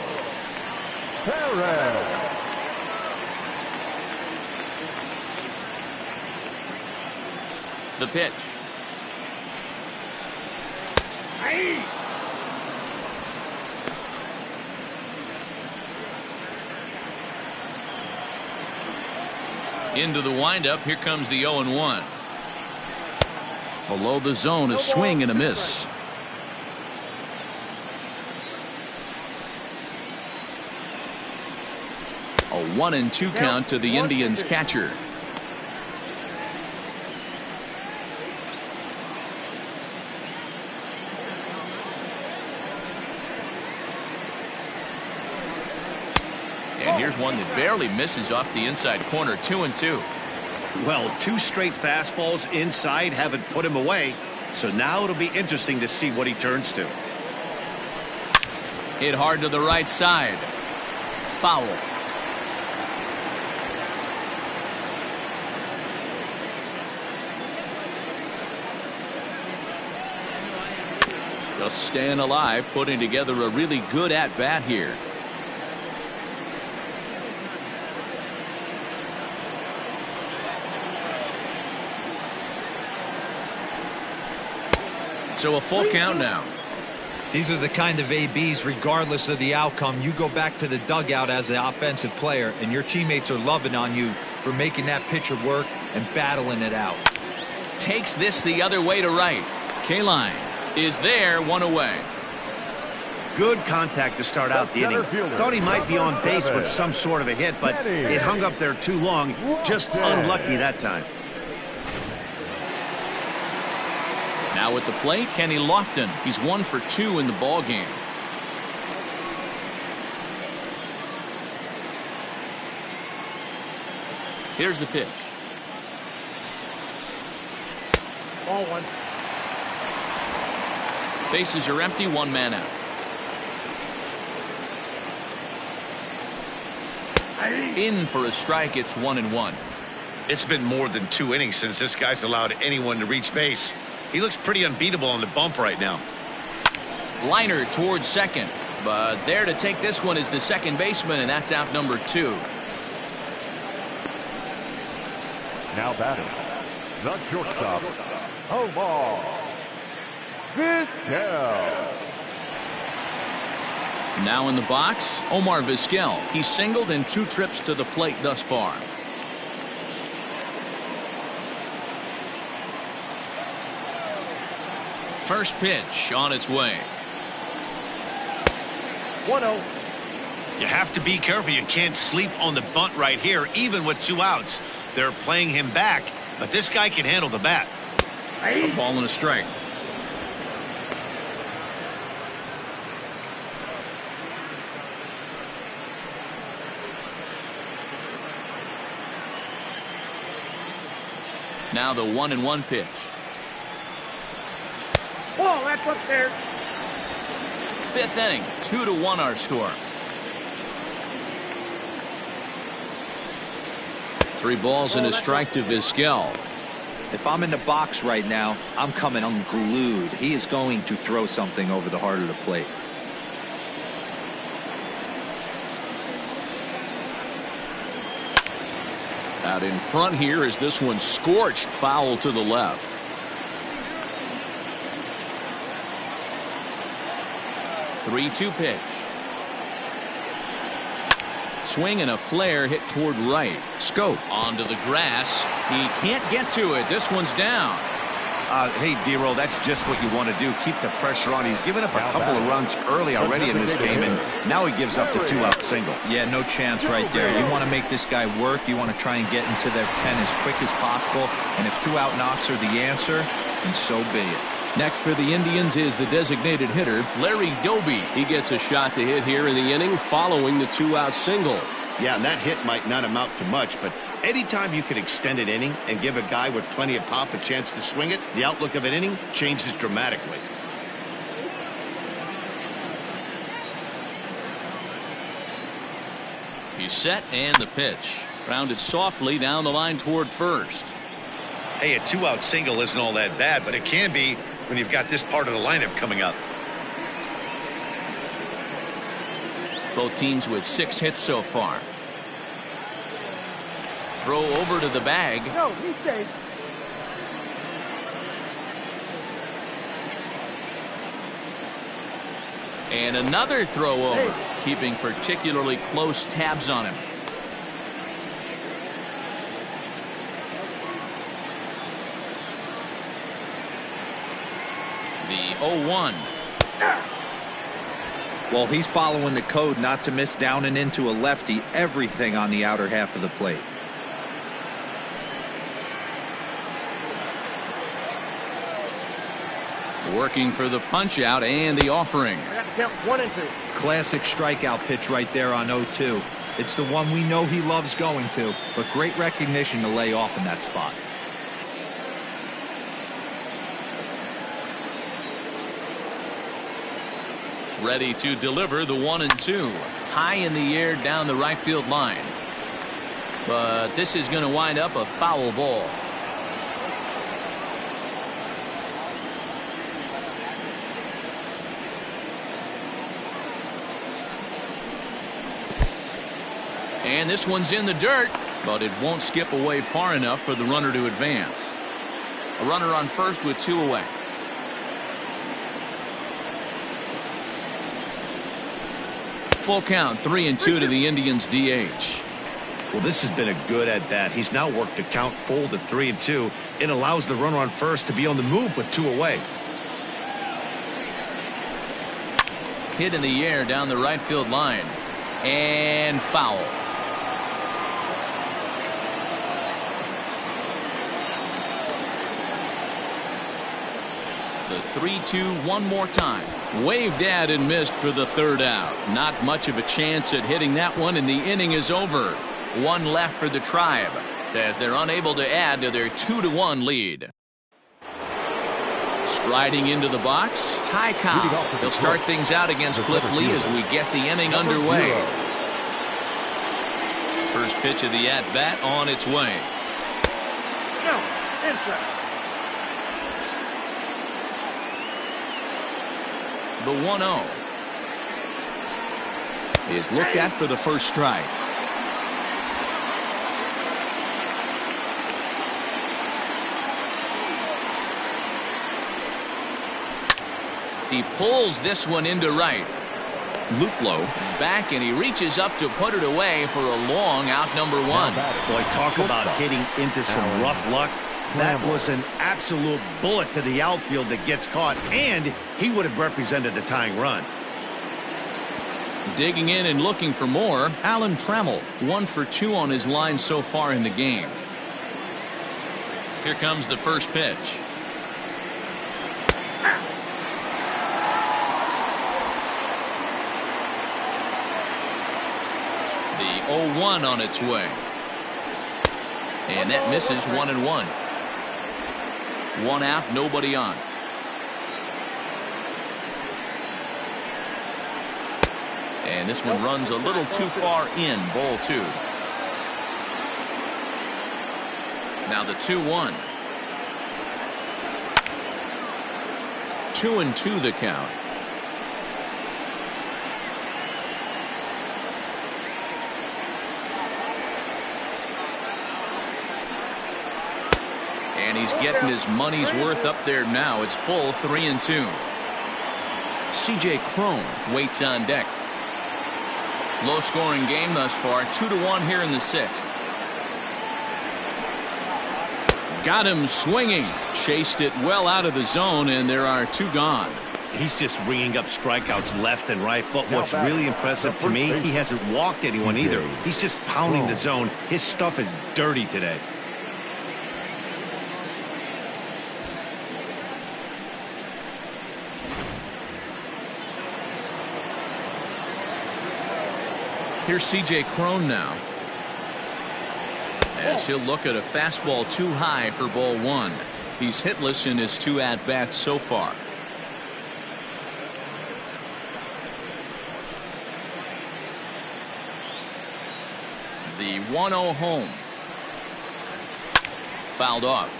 Perez. The pitch. Into the windup. Here comes the 0-1. Below the zone, a swing and a miss. A 1-2 count to the Indians catcher. And here's one that barely misses off the inside corner. 2-2. Well, 2 straight fastballs inside haven't put him away, so now it'll be interesting to see what he turns to. Hit hard to the right side. Foul. Just staying alive, putting together a really good at-bat here. So a full count now. These are the kind of ABs, regardless of the outcome, you go back to the dugout as an offensive player, and your teammates are loving on you for making that pitcher work and battling it out. Takes this the other way to right. Kaline is there, 1 away. Good contact to start out the inning. Thought he might be on base with some sort of a hit, but it hung up there too long. Just unlucky that time. Now at the plate, Kenny Lofton. He's 1-for-2 in the ball game. Here's the pitch. Ball 1. Bases are empty, 1 man out. In for a strike. It's 1-1. It's been more than 2 innings since this guy's allowed anyone to reach base. He looks pretty unbeatable on the bump right now. Liner towards second, but there to take this one is the second baseman, and that's out number 2. Now batting, the shortstop, Omar Vizquel. Now in the box, Omar Vizquel. He's singled in 2 trips to the plate thus far. First pitch on its way. 1-0. You have to be careful. You can't sleep on the bunt right here, even with 2 outs. They're playing him back, but this guy can handle the bat. A ball and a strike. Now the 1-1 pitch. Ball, that's upstairs. 5th inning, 2-1 our score. 3 balls and a strike to Vizquel. If I'm in the box right now, I'm coming unglued. He is going to throw something over the heart of the plate. Out in front here is this one scorched foul to the left. Three-two pitch. swing and a flare hit toward right. Scope onto the grass. He can't get to it. This one's down. Hey, D-Roll, that's just what you want to do. Keep the pressure on. He's given up a couple of runs early already in this game, and now he gives up the 2-out single. Yeah, no chance right there. You want to make this guy work. You want to try and get into their pen as quick as possible. And if 2-out knocks are the answer, then so be it. Next for the Indians is the designated hitter, Larry Doby. He gets a shot to hit here in the inning following the 2-out single. Yeah, and that hit might not amount to much, but anytime you can extend an inning and give a guy with plenty of pop a chance to swing it, the outlook of an inning changes dramatically. He's set and the pitch. Grounded softly down the line toward first. Hey, a 2-out single isn't all that bad, but it can be when you've got this part of the lineup coming up. Both teams with 6 hits so far. Throw over to the bag. No, he's safe. And another throw over, keeping particularly close tabs on him. The 0-1. Well, he's following the code not to miss down and into a lefty. Everything on the outer half of the plate. Working for the punch out and the offering. I got to count 1 and 2. Classic strikeout pitch right there on 0-2. It's the one we know he loves going to, but great recognition to lay off in that spot. Ready to deliver the 1-2. High in the air down the right field line. But this is going to wind up a foul ball. And this one's in the dirt, but it won't skip away far enough for the runner to advance. A runner on first with 2 away. Full count, 3-2 to the Indians DH. Well, this has been a good at-bat. He's now worked the count full to 3-2. It allows the runner on first to be on the move with 2 away. Hit in the air down the right field line. And foul. The 3-2 one more time. Waved at and missed for the 3rd out. Not much of a chance at hitting that one, and the inning is over. 1 left for the Tribe as they're unable to add to their 2-1 lead. Striding into the box, Ty Cobb. He'll start things out against Cliff Lee as we get the inning underway. First pitch of the at-bat on its way. No, inside. The 1-0 is looked at for the first strike. He pulls this one into right. Luplow is back and he reaches up to put it away for a long out number 1. Boy, talk about hitting into some rough luck. That was an absolute bullet to the outfield that gets caught, and he would have represented the tying run. Digging in and looking for more, Alan Trammell, 1 for 2 on his line so far in the game. Here comes the first pitch. The 0-1 on its way. And that misses 1-1. 1 out, nobody on. And this one runs a little too far in, ball 2. Now the 2-1. 2-2 the count. And he's getting his money's worth up there now. It's full 3-2. C.J. Cron waits on deck. Low-scoring game thus far, 2-1 here in the 6th. Got him swinging. Chased it well out of the zone, and there are 2 gone. He's just ringing up strikeouts left and right, but what's really impressive to me, he hasn't walked anyone either. He's just pounding the zone. His stuff is dirty today. Here's C.J. Cron now, as he'll look at a fastball too high for ball 1. He's hitless in his 2 at-bats so far. The 1-0 home. Fouled off.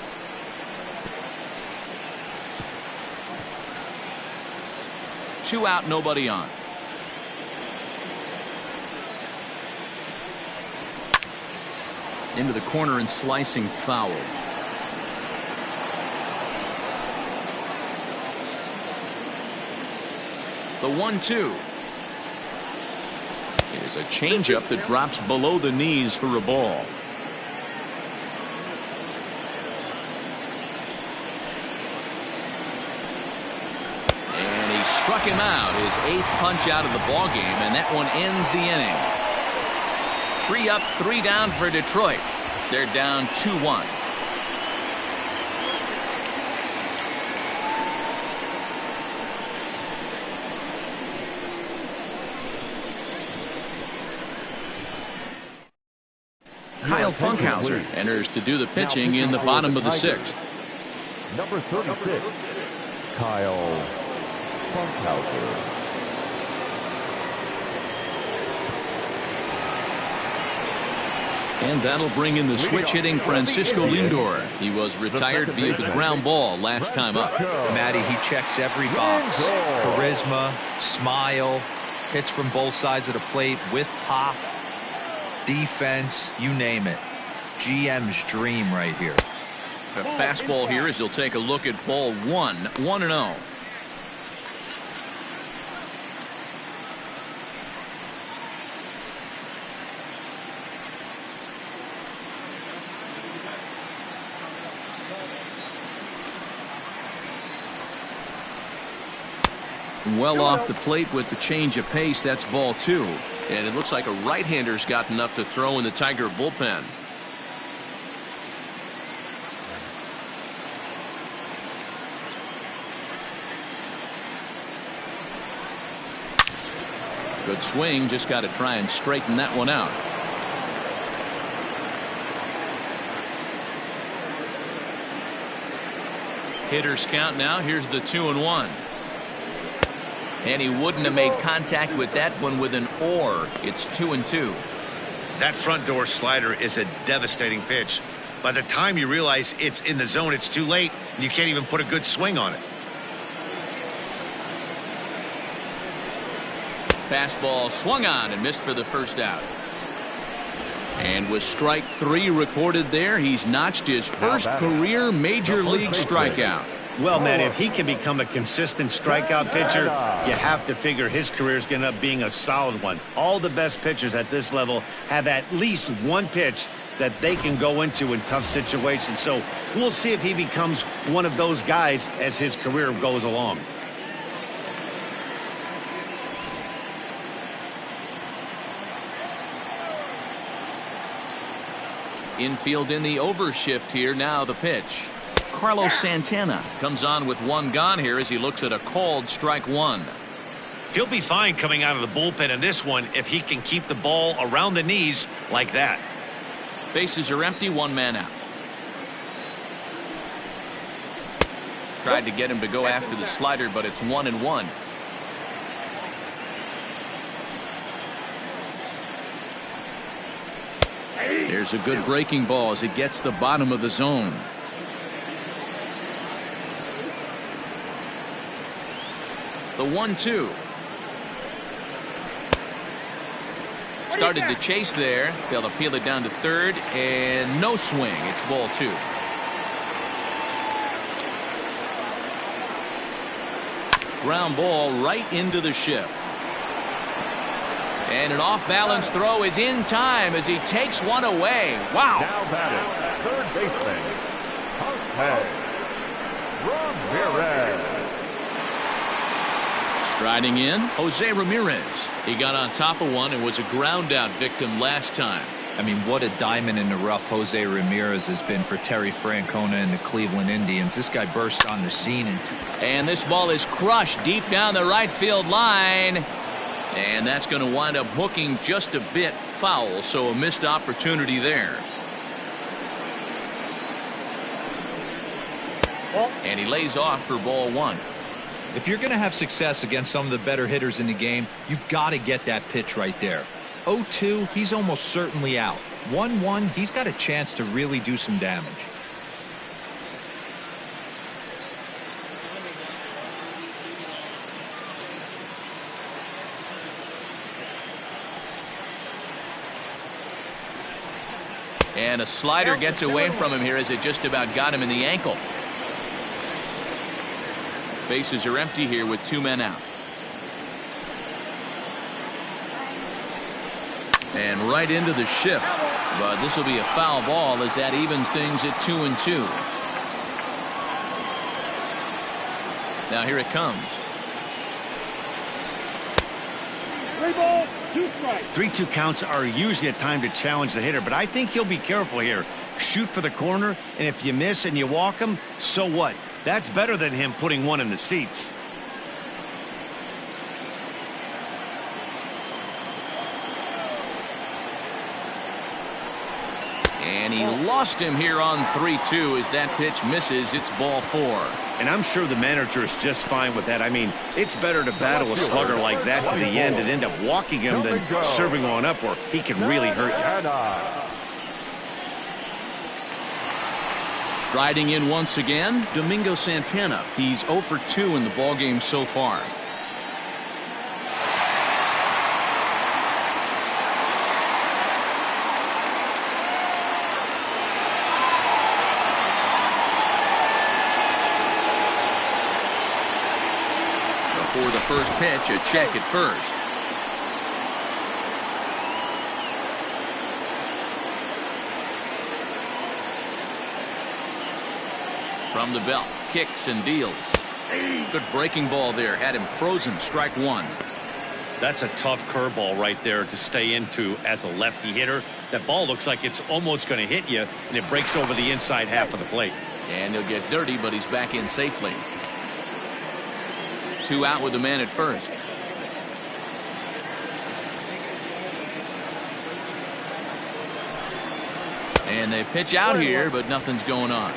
Two out, nobody on. Into the corner and slicing foul. The 1-2. Here's a changeup that drops below the knees for a ball. And he struck him out, his 8th punch out of the ball game, and that one ends the inning. 3 up, 3 down for Detroit. They're down 2-1. Kyle Funkhauser enters to do the pitching in the bottom of the 6th. Number 36, Kyle Funkhauser. And that'll bring in the switch hitting Francisco Lindor. He was retired via the ground ball last time up. Matty, he checks every box. Charisma, smile, hits from both sides of the plate with pop, defense, you name it. GM's dream right here. A fastball here as he'll take a look at ball 1, 1-0. Well off the plate with the change of pace. That's ball 2. And it looks like a right-hander's gotten up to throw in the Tiger bullpen. Good swing, just got to try and straighten that one out. Hitters count now. Here's the 2-1. And he wouldn't have made contact with that one with an or. It's 2-2. That front door slider is a devastating pitch. By the time you realize it's in the zone, it's too late, and you can't even put a good swing on it. Fastball swung on and missed for the first out. And with strike 3 recorded there, he's notched his first career major league strikeout. Well, man, if he can become a consistent strikeout pitcher, you have to figure his career is going to end up being a solid one. All the best pitchers at this level have at least one pitch that they can go into in tough situations. So we'll see if he becomes one of those guys as his career goes along. Infield in the overshift here. Now the pitch. Carlos Santana comes on with 1 gone here as he looks at a called strike 1. He'll be fine coming out of the bullpen in this one if he can keep the ball around the knees like that. Bases are empty, 1 man out. Tried to get him to go after the slider, but it's 1-1. There's a good breaking ball as it gets the bottom of the zone. The 1-2. Started to chase there. They'll appeal it down to third, and no swing. It's ball 2. Ground ball right into the shift. And an off-balance throw is in time as he takes one away. Wow. Now batting, third baseman, Jose Ramirez. Striding in, Jose Ramirez. He got on top of one and was a ground-out victim last time. I mean, what a diamond in the rough Jose Ramirez has been for Terry Francona and the Cleveland Indians. This guy burst on the scene. And this ball is crushed deep down the right field line. And that's going to wind up hooking just a bit foul, so a missed opportunity there. And he lays off for ball one. If you're going to have success against some of the better hitters in the game, you got to get that pitch right there. 0-2, he's almost certainly out. 1-1, he's got a chance to really do some damage. And a slider gets away from him here as it just about got him in the ankle. Bases are empty here with 2 men out. And right into the shift. But this will be a foul ball as that evens things at 2-2. Now here it comes. 3 balls, 2 strikes. 3-2 counts are usually a time to challenge the hitter, but I think he'll be careful here. Shoot for the corner, and if you miss and you walk him, so what? That's better than him putting one in the seats. And he lost him here on 3-2 as that pitch misses. It's ball 4. And I'm sure the manager is just fine with that. I mean, it's better to battle a slugger like that to the end and end up walking him than serving one up where he can really hurt you. Striding in once again, Domingo Santana. He's 0 for 2 in the ballgame so far. Before the first pitch, a check at first. From the belt, kicks and deals. Good breaking ball there, had him frozen. Strike 1. That's a tough curveball right there to stay into as a lefty hitter. That ball looks like it's almost going to hit you, and it breaks over the inside half of the plate. And he'll get dirty, but he's back in safely. 2 out with the man at first. And they pitch out here, but nothing's going on.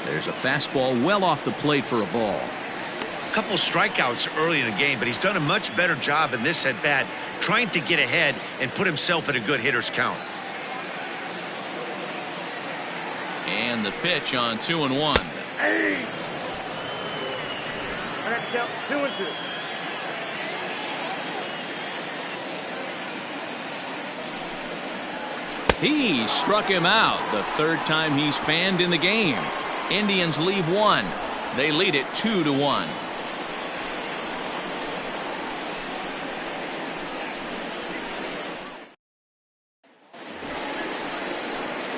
There's a fastball well off the plate for a ball. A couple strikeouts early in the game, but he's done a much better job in this at bat, trying to get ahead and put himself in a good hitter's count. And the pitch on 2-1. Hey! I got to count 2-2. He struck him out. The 3rd time he's fanned in the game. Indians leave 1. They lead it 2-1.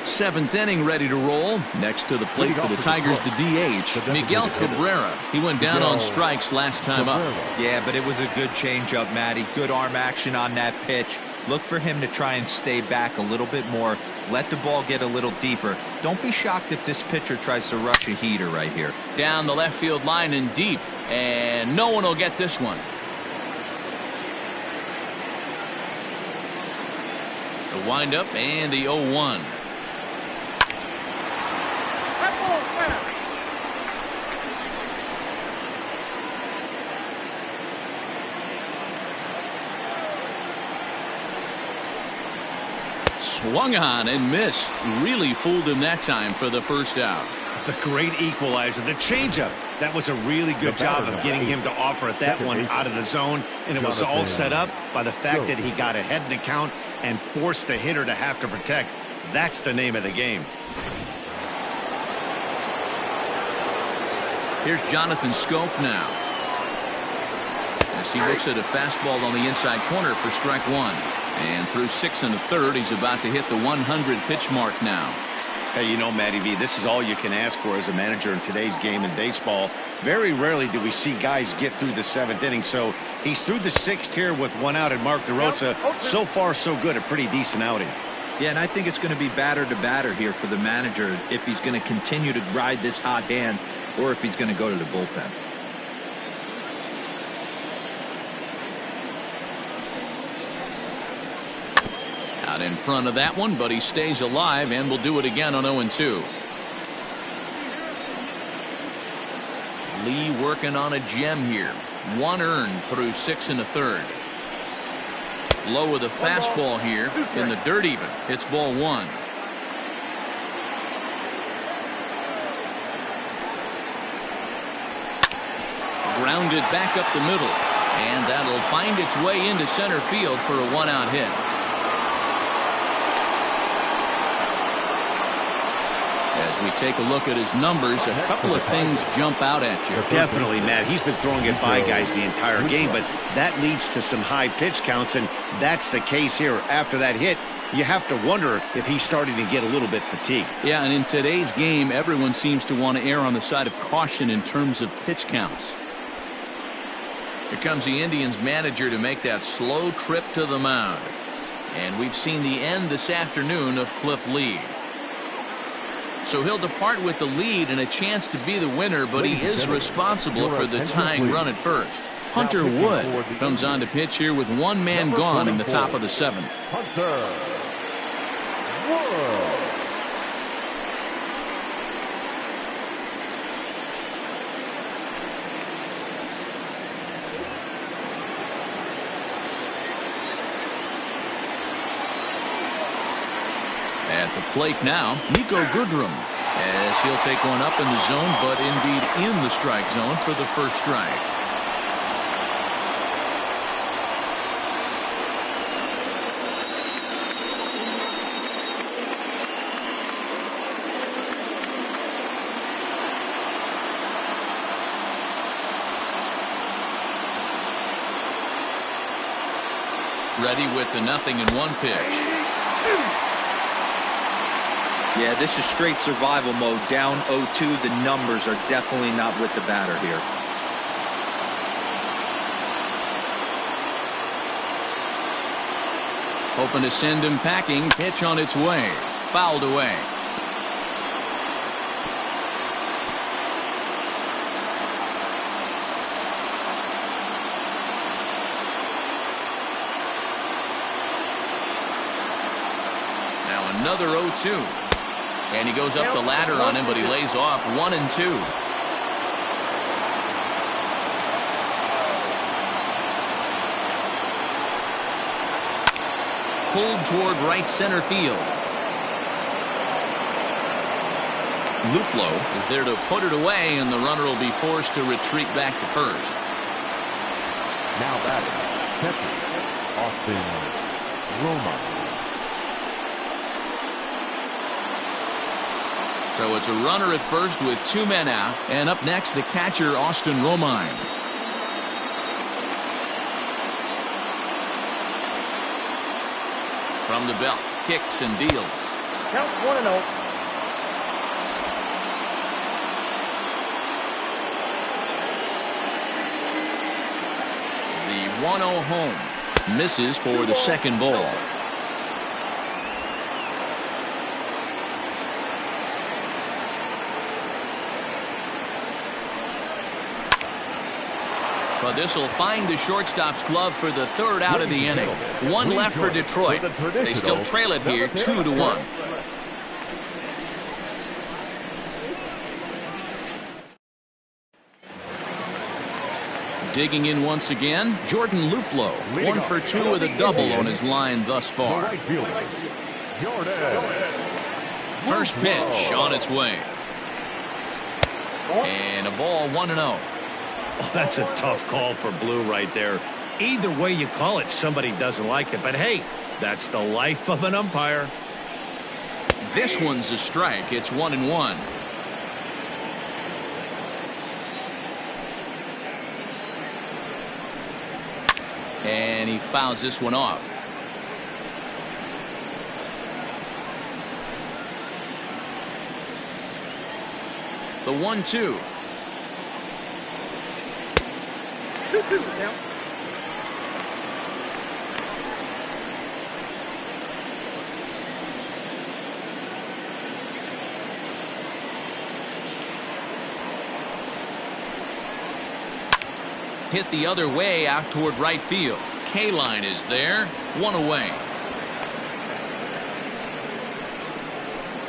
7th inning ready to roll. Next to the plate for the Tigers, the DH, Miguel Cabrera. He went down on strikes last time up. Yeah, but it was a good changeup, Matty. Good arm action on that pitch. Look for him to try and stay back a little bit more. Let the ball get a little deeper. Don't be shocked if this pitcher tries to rush a heater right here. Down the left field line and deep. And no one will get this one. The windup and the 0-1. Swung on and missed. Really fooled him that time for the first out. The great equalizer, the changeup. That was a really good job of getting him to offer at that one out of the zone, and it was all set up by the fact that he got ahead in the count and forced the hitter to have to protect. That's the name of the game. Here's Jonathan Scope now, as he looks at a fastball on the inside corner for strike one. And through 6 1/3, he's about to hit the 100 pitch mark now. Hey, you know, Matty V, this is all you can ask for as a manager in today's game in baseball. Very rarely do we see guys get through the 7th inning. So he's through the 6th here with 1 out, and Mark DeRosa, so far so good, a pretty decent outing. Yeah, and I think it's going to be batter to batter here for the manager if he's going to continue to ride this hot hand or if he's going to go to the bullpen. Out in front of that one, but he stays alive and will do it again on 0-2. Lee working on a gem here. 1 earned through 6 1/3. Low with a fastball here in the dirt even. It's ball 1. Grounded back up the middle, and that'll find its way into center field for a 1-out hit. As we take a look at his numbers, a couple of things jump out at you. Definitely, Matt. He's been throwing it by guys the entire game, but that leads to some high pitch counts, and that's the case here. After that hit, you have to wonder if he's starting to get a little bit fatigued. Yeah, and in today's game, everyone seems to want to err on the side of caution in terms of pitch counts. Here comes the Indians manager to make that slow trip to the mound. And we've seen the end this afternoon of Cliff Lee. So he'll depart with the lead and a chance to be the winner, but he is responsible for the tying run at first. Hunter Wood comes on to pitch here with 1 man gone in the top of the 7th. Hunter Wood. At the plate now, Nico Goodrum, as he'll take one up in the zone, but indeed in the strike zone for the first strike. Ready with the 0-1 pitch. Yeah, this is straight survival mode. Down 0-2. The numbers are definitely not with the batter here. Hoping to send him packing. Pitch on its way. Fouled away. Now another 0-2. And he goes up the ladder on him, but he lays off 1-2. Pulled toward right center field. Luplow is there to put it away, and the runner will be forced to retreat back to first. Now batting, catcher, Austin Roma. So it's a runner at first with 2 men out, and up next the catcher Austin Romine. From the belt, kicks and deals. Count 1-0. The 1-0 home misses for the second ball. But this will find the shortstop's glove for the 3rd out of the inning. 1 left for Detroit. They still trail it here 2-1. Digging in once again, Jordan Luplow. 1 for 2 with a double on his line thus far. First pitch on its way. And a ball 1-0. Oh, that's a tough call for Blue right there. Either way you call it, somebody doesn't like it. But hey, that's the life of an umpire. This one's a strike. It's 1-1. And he fouls this one off. The 1-2. 2-2 count. Hit the other way out toward right field. K-line is there. One away.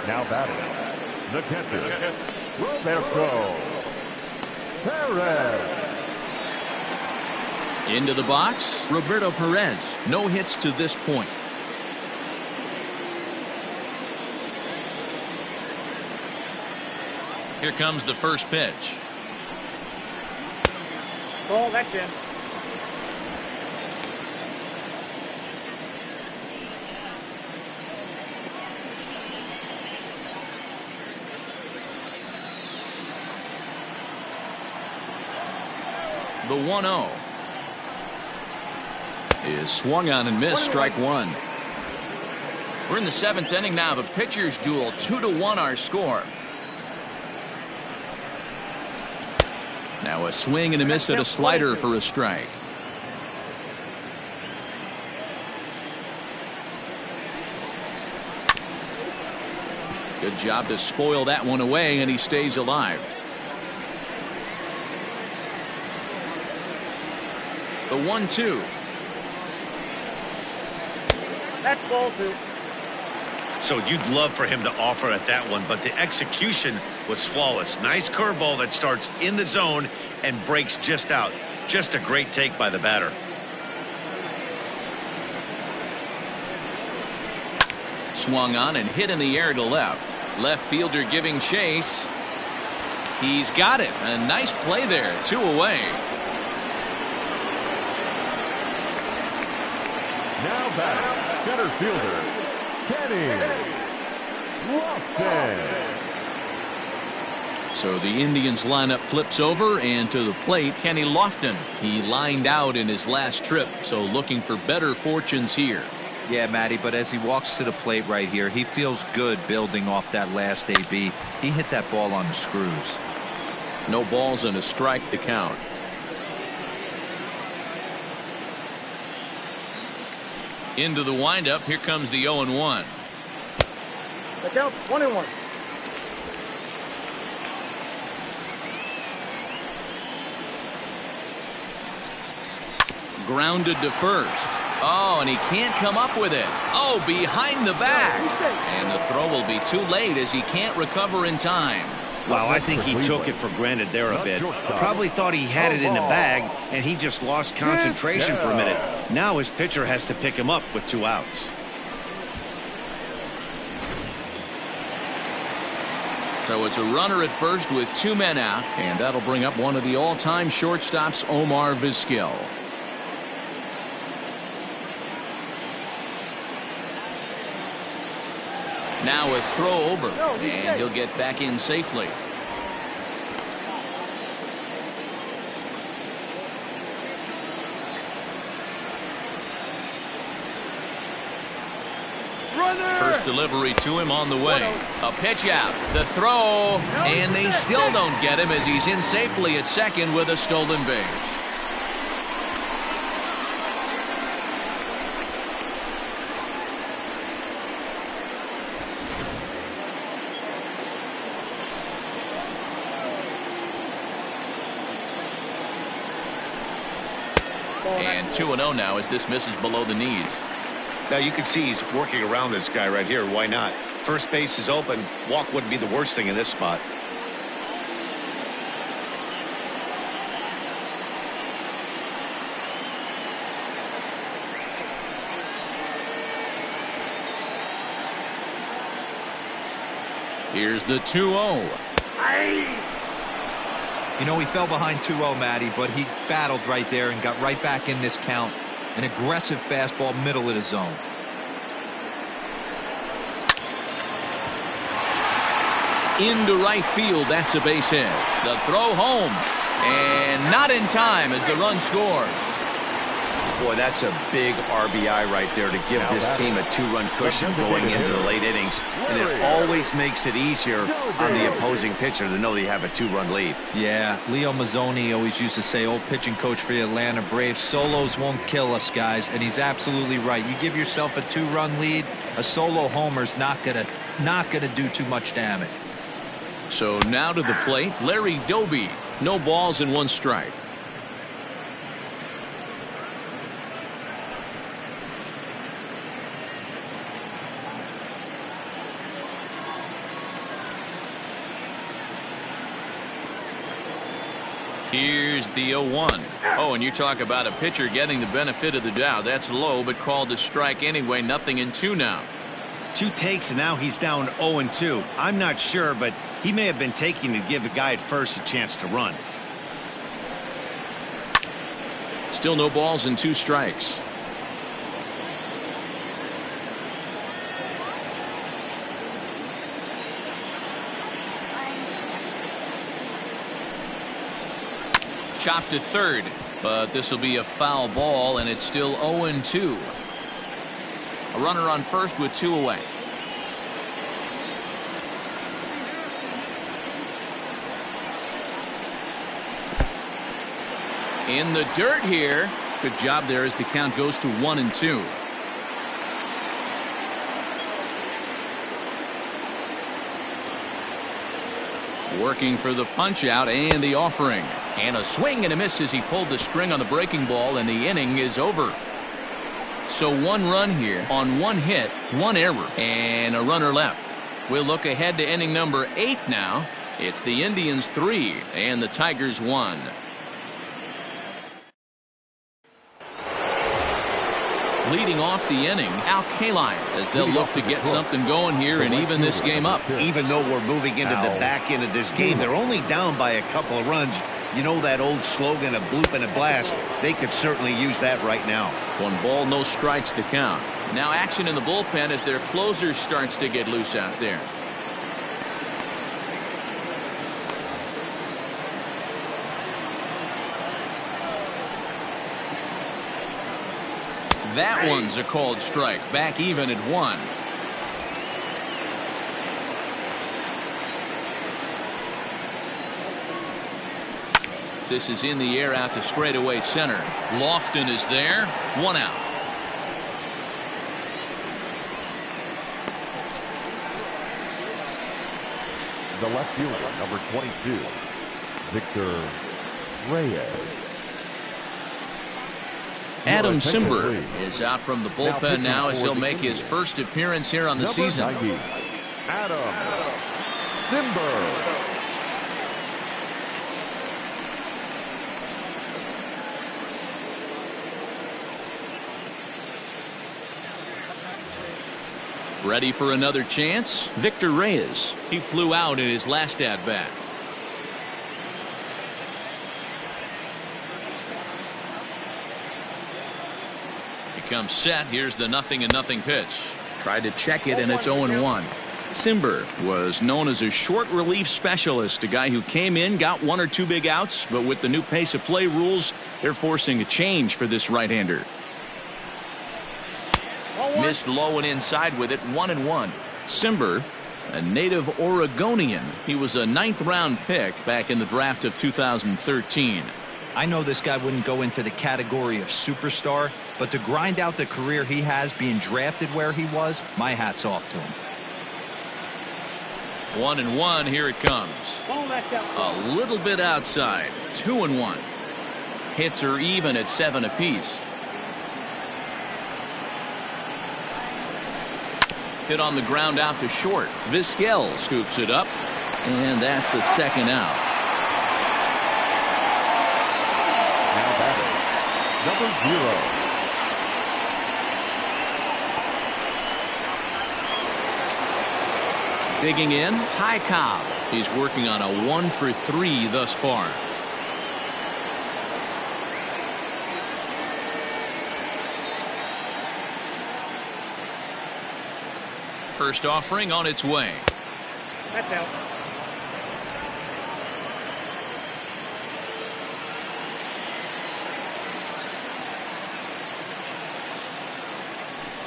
Now batting, the catcher, Roberto Perez. Into the box, Roberto Perez. No hits to this point. Here comes the first pitch. Ball, that's in. The 1-0 is swung on and missed. Strike one. We're in the seventh inning now. The pitcher's duel. 2-1 our score. Now a swing and a miss at a slider for a strike. Good job to spoil that one away, and he stays alive. The 1-2. That's ball 2. So you'd love for him to offer at that one, but the execution was flawless. Nice curveball that starts in the zone and breaks just out. Just a great take by the batter. Swung on and hit in the air to left. Left fielder giving chase. He's got it. A nice play there. 2 away. Now batting, center fielder, Kenny Lofton. So the Indians lineup flips over, and to the plate, Kenny Lofton. He lined out in his last trip, so looking for better fortunes here. Yeah, Matty, but as he walks to the plate right here, he feels good building off that last AB. He hit that ball on the screws. No balls and a strike to count. Into the windup. Here comes the 0-1. The count's 1-1. Grounded to first. Oh, and he can't come up with it. Oh, behind the back. And the throw will be too late as he can't recover in time. Wow, I think he took it for granted there a bit. Probably thought he had it in the bag, and he just lost concentration for a minute. Now his pitcher has to pick him up with 2 outs. So it's a runner at first with 2 men out, and that'll bring up one of the all-time shortstops, Omar Vizquel. Now a throw over, and he'll get back in safely. First delivery to him on the way. A pitch out, the throw, and they still don't get him as he's in safely at second with a stolen base. And 2-0 now as this misses below the knees. Now you can see he's working around this guy right here. Why not? First base is open. Walk wouldn't be the worst thing in this spot. Here's the 2-0. You know, he fell behind 2-0, Matty, but he battled right there and got right back in this count. An aggressive fastball, middle of the zone. Into right field, that's a base hit. The throw home, and not in time as the run scores. Boy, that's a big RBI right there to give this team a 2-run cushion going into the late innings. And it always makes it easier on the opposing pitcher to know they have a 2-run lead. Yeah, Leo Mazzoni always used to say, old pitching coach for the Atlanta Braves, solos won't kill us, guys. And he's absolutely right. You give yourself a 2-run lead, a solo homer's not gonna do too much damage. So now to the plate, Larry Doby. No balls and 1 strike. Here's the 0-1. Oh, and you talk about a pitcher getting the benefit of the doubt. That's low, but called a strike anyway. Nothing in 2 now. 2 takes, and now he's down 0-2. I'm not sure, but he may have been taking to give the guy at first a chance to run. Still no balls and 2 strikes. Chopped to third, but this will be a foul ball, and it's still 0-2. A runner on first with 2 away. In the dirt here. Good job there as the count goes to 1-2. Working for the punch out and the offering. And a swing and a miss as he pulled the string on the breaking ball, and the inning is over. So 1 run here on 1 hit, 1 error, and a runner left. We'll look ahead to inning number 8 now. It's the Indians 3 and the Tigers 1. Leading off the inning, Al Kaline, as they'll look to get something going here and even this game up. Even though we're moving into the back end of this game, they're only down by a couple of runs. You know that old slogan, a bloop and a blast. They could certainly use that right now. 1 ball, no strikes to count. Now action in the bullpen as their closer starts to get loose out there. That one's a called strike. Back even at 1. This is in the air out to straightaway center. Lofton is there. 1 out. The left fielder, number 22, Victor Reyes. Adam Simber is out from the bullpen now as he'll make his first appearance here on the season. Adam Simber. Ready for another chance? Victor Reyes. He flew out in his last at-bat. Comes set. Here's the 0-0 pitch. Tried to check it, and it's 0-1. Simber was known as a short relief specialist, a guy who came in, got 1 or 2 big outs, but with the new pace of play rules, they're forcing a change for this right-hander. Missed low and inside with it. 1-1. Simber, a native Oregonian. He was a 9th-round pick back in the draft of 2013. I know this guy wouldn't go into the category of superstar, but to grind out the career he has being drafted where he was, my hat's off to him. 1-1. Here it comes. A little bit outside. 2-1. Hits are even at 7 apiece. Hit on the ground out to short. Vizquel scoops it up, and that's the 2nd out. Number 0. Digging in, Ty Cobb. He's working on a 1 for 3 thus far. First offering on its way. That's out.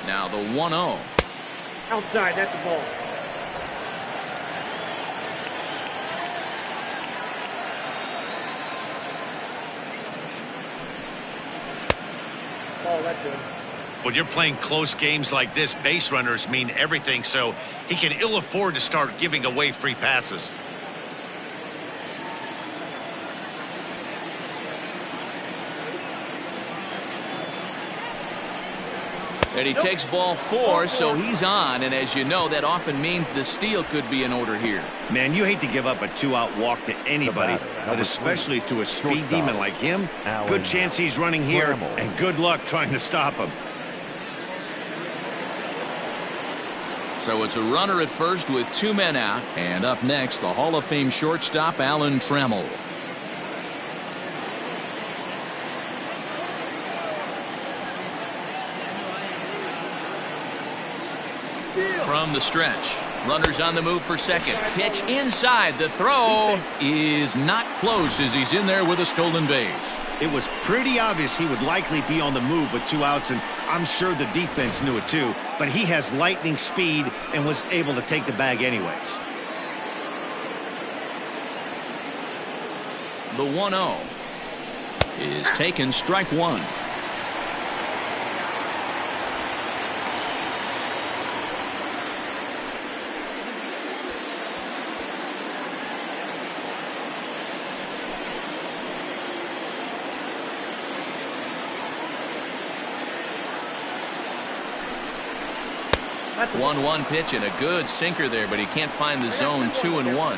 Now the 1-0. Outside, that's the ball. Ball, that's good. When you're playing close games like this, base runners mean everything, so he can ill afford to start giving away free passes. And he takes ball 4, so he's on, and as you know, that often means the steal could be in order here. Man, you hate to give up a 2-out walk to anybody, but especially to a speed demon like him. Good chance he's running here, and good luck trying to stop him. So it's a runner at first with 2 men out, and up next, the Hall of Fame shortstop, Alan Trammell. From the stretch, runners on the move for second. Pitch inside. The throw is not close as he's in there with a stolen base. It was pretty obvious he would likely be on the move with 2 outs, and I'm sure the defense knew it too, but he has lightning speed and was able to take the bag anyways. The 1-0 is taken, strike 1. That's the 1-1 pitch and a good sinker there, but he can't find the zone. 2-1.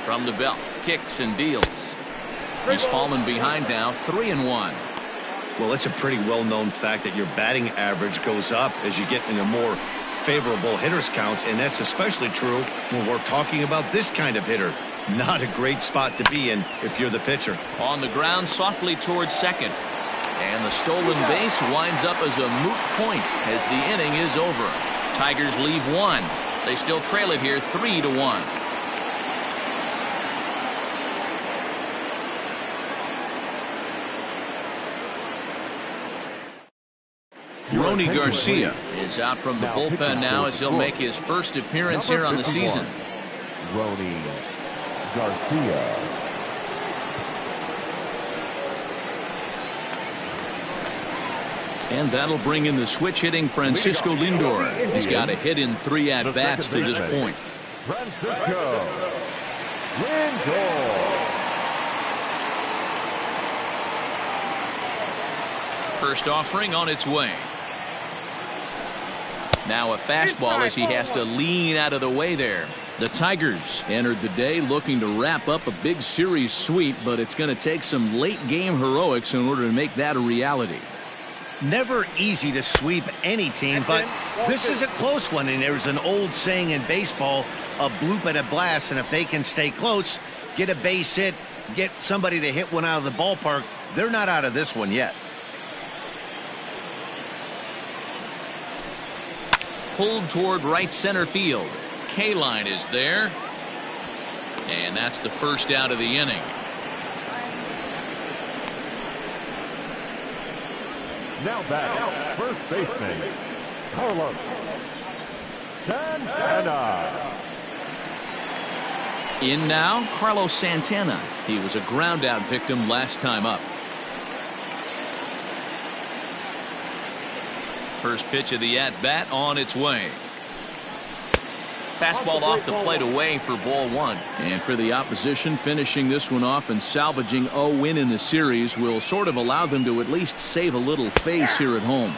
From the belt, kicks and deals. He's fallen behind now. 3-1. Well, it's a pretty well-known fact that your batting average goes up as you get into more favorable hitters counts, and that's especially true when we're talking about this kind of hitter. Not a great spot to be in if you're the pitcher. On the ground, softly towards second. And the stolen base winds up as a moot point as the inning is over. Tigers leave 1. They still trail it here 3-1. Ronnie Garcia is out from the bullpen now as he'll make his first appearance here on the season. Ronnie Garcia. And that'll bring in the switch hitting Francisco Lindor. He's got a hit in 3 at-bats to this point. Francisco Lindor. First offering on its way. Now a fastball as he has to lean out of the way there. The Tigers entered the day looking to wrap up a big series sweep, but it's going to take some late game heroics in order to make that a reality. Never easy to sweep any team, but this is a close one, and there's an old saying in baseball, a bloop and a blast, and if they can stay close, get a base hit, get somebody to hit one out of the ballpark, they're not out of this one yet. Pulled toward right center field. K-line is there. And that's the first out of the inning. Now back, first baseman, Carlos Santana. In now, Carlos Santana. He was a ground-out victim last time up. First pitch of the at-bat on its way. Fastball off the plate away for ball 1. And for the opposition, finishing this one off and salvaging a win in the series will sort of allow them to at least save a little face here at home.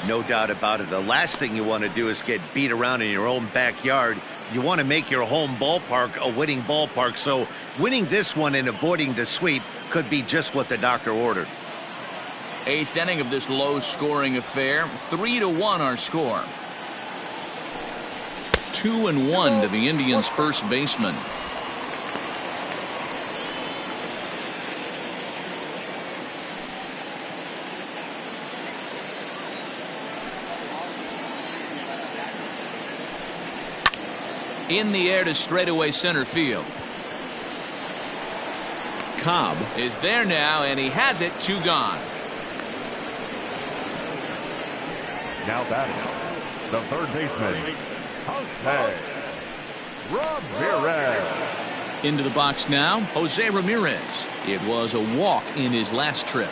No doubt about it. The last thing you want to do is get beat around in your own backyard. You want to make your home ballpark a winning ballpark. So winning this one and avoiding the sweep could be just what the doctor ordered. 8th inning of this low-scoring affair. 3-1 our score. 2-1 to the Indians' first baseman. In the air to straightaway center field. Cobb is there now, and he has it. 2 gone. Now batting, the third baseman, Jose Ramirez. Into the box now, Jose Ramirez. It was a walk in his last trip.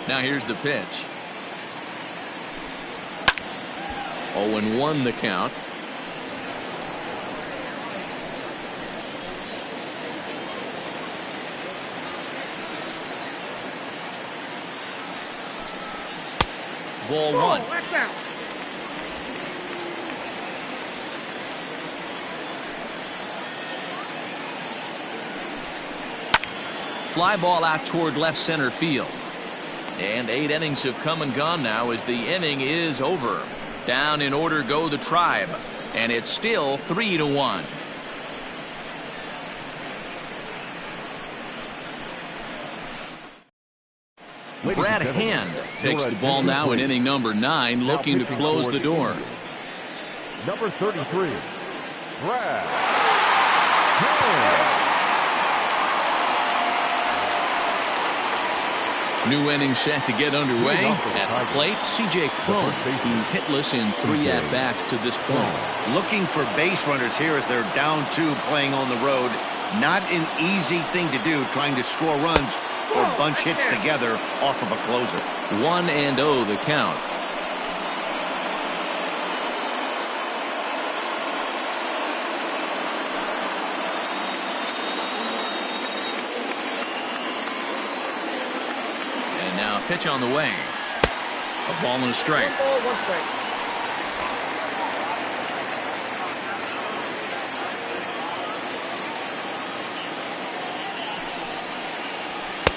Now here's the pitch. 0-1 the count. Ball 1. Fly ball out toward left center field. And 8 innings have come and gone now as the inning is over. Down in order go the Tribe. And it's still 3-1. Brad Hand takes the ball now in inning number 9, looking to close the door. Number 33, Brad Hand. New inning set to get underway. At the plate, C.J. Cron. He's hitless in 3 at-bats to this point. Looking for base runners here as they're down 2 playing on the road. Not an easy thing to do, trying to score runs or bunch hits together off of a closer. 1-0 the count. And now a pitch on the way. A ball and a strike. 1 ball, 1 strike.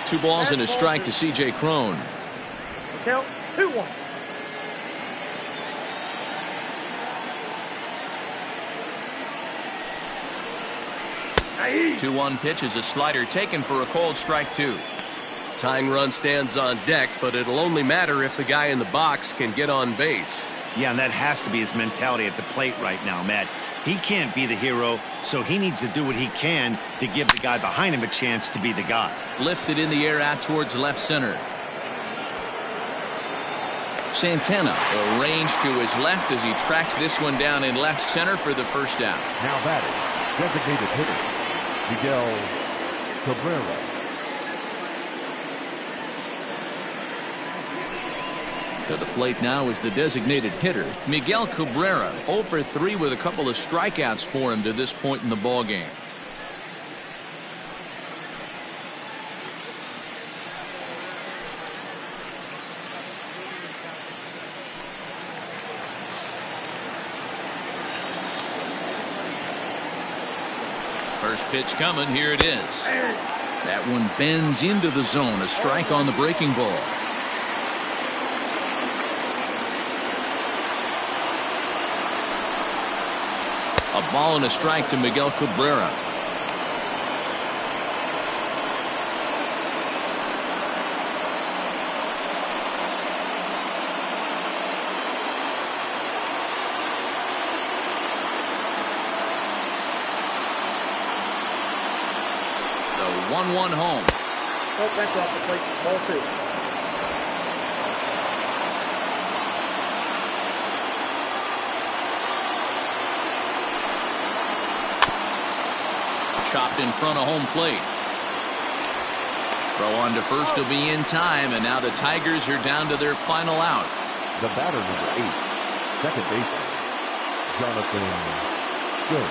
Two balls and a strike to C.J. Cron. Count 2-1. Nice. 2-1 pitch is a slider taken for a called strike 2. Tying run stands on deck, but it'll only matter if the guy in the box can get on base. Yeah, and that has to be his mentality at the plate right now, Matt. He can't be the hero, so he needs to do what he can to give the guy behind him a chance to be the guy. Lifted in the air out towards left center. Santana arranged to his left as he tracks this one down in left center for the first out. Now batting, designated hitter, Miguel Cabrera. To the plate now is the designated hitter, Miguel Cabrera, 0 for 3 with a couple of strikeouts for him to this point in the ballgame. First pitch coming, here it is. That one bends into the zone, a strike on the breaking ball. A ball and a strike to Miguel Cabrera. The 1-1 home. Oh, that's off the plate. Ball 2. Chopped in front of home plate. Throw on to first will be in time, and now the Tigers are down to their final out. The batter, number 8, second baseman, Jonathan Good.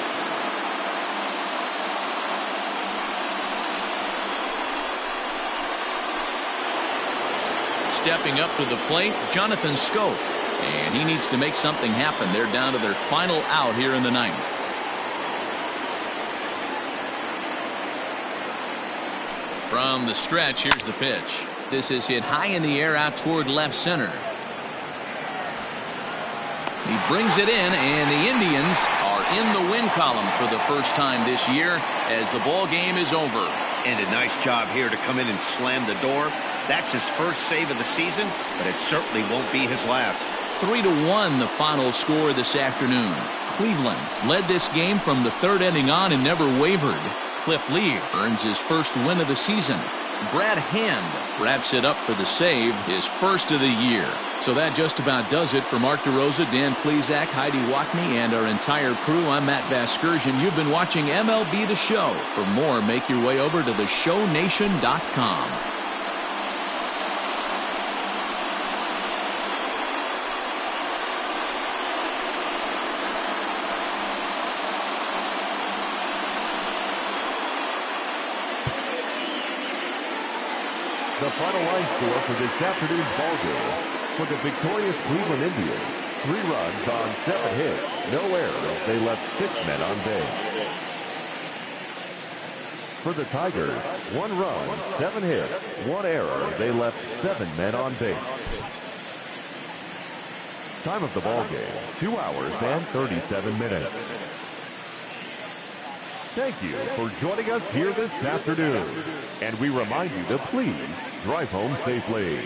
Stepping up to the plate, Jonathan Scope. And he needs to make something happen. They're down to their final out here in the 9th. From the stretch, here's the pitch. This is hit high in the air out toward left center. He brings it in, and the Indians are in the win column for the first time this year as the ball game is over. And a nice job here to come in and slam the door. That's his first save of the season, but it certainly won't be his last. 3-1 the final score this afternoon. Cleveland led this game from the third inning on and never wavered. Cliff Lee earns his first win of the season. Brad Hand wraps it up for the save, his first of the year. So that just about does it for Mark DeRosa, Dan Plesac, Heidi Watney, and our entire crew. I'm Matt Vasgersian. You've been watching MLB The Show. For more, make your way over to theshownation.com. The final line score for this afternoon's ballgame. For the victorious Cleveland Indians, 3 runs on 7 hits, no errors. They left 6 men on base. For the Tigers, 1 run, 7 hits, 1 error. They left 7 men on base. Time of the ballgame, 2 hours and 37 minutes. Thank you for joining us here this afternoon. And we remind you to please drive home safely.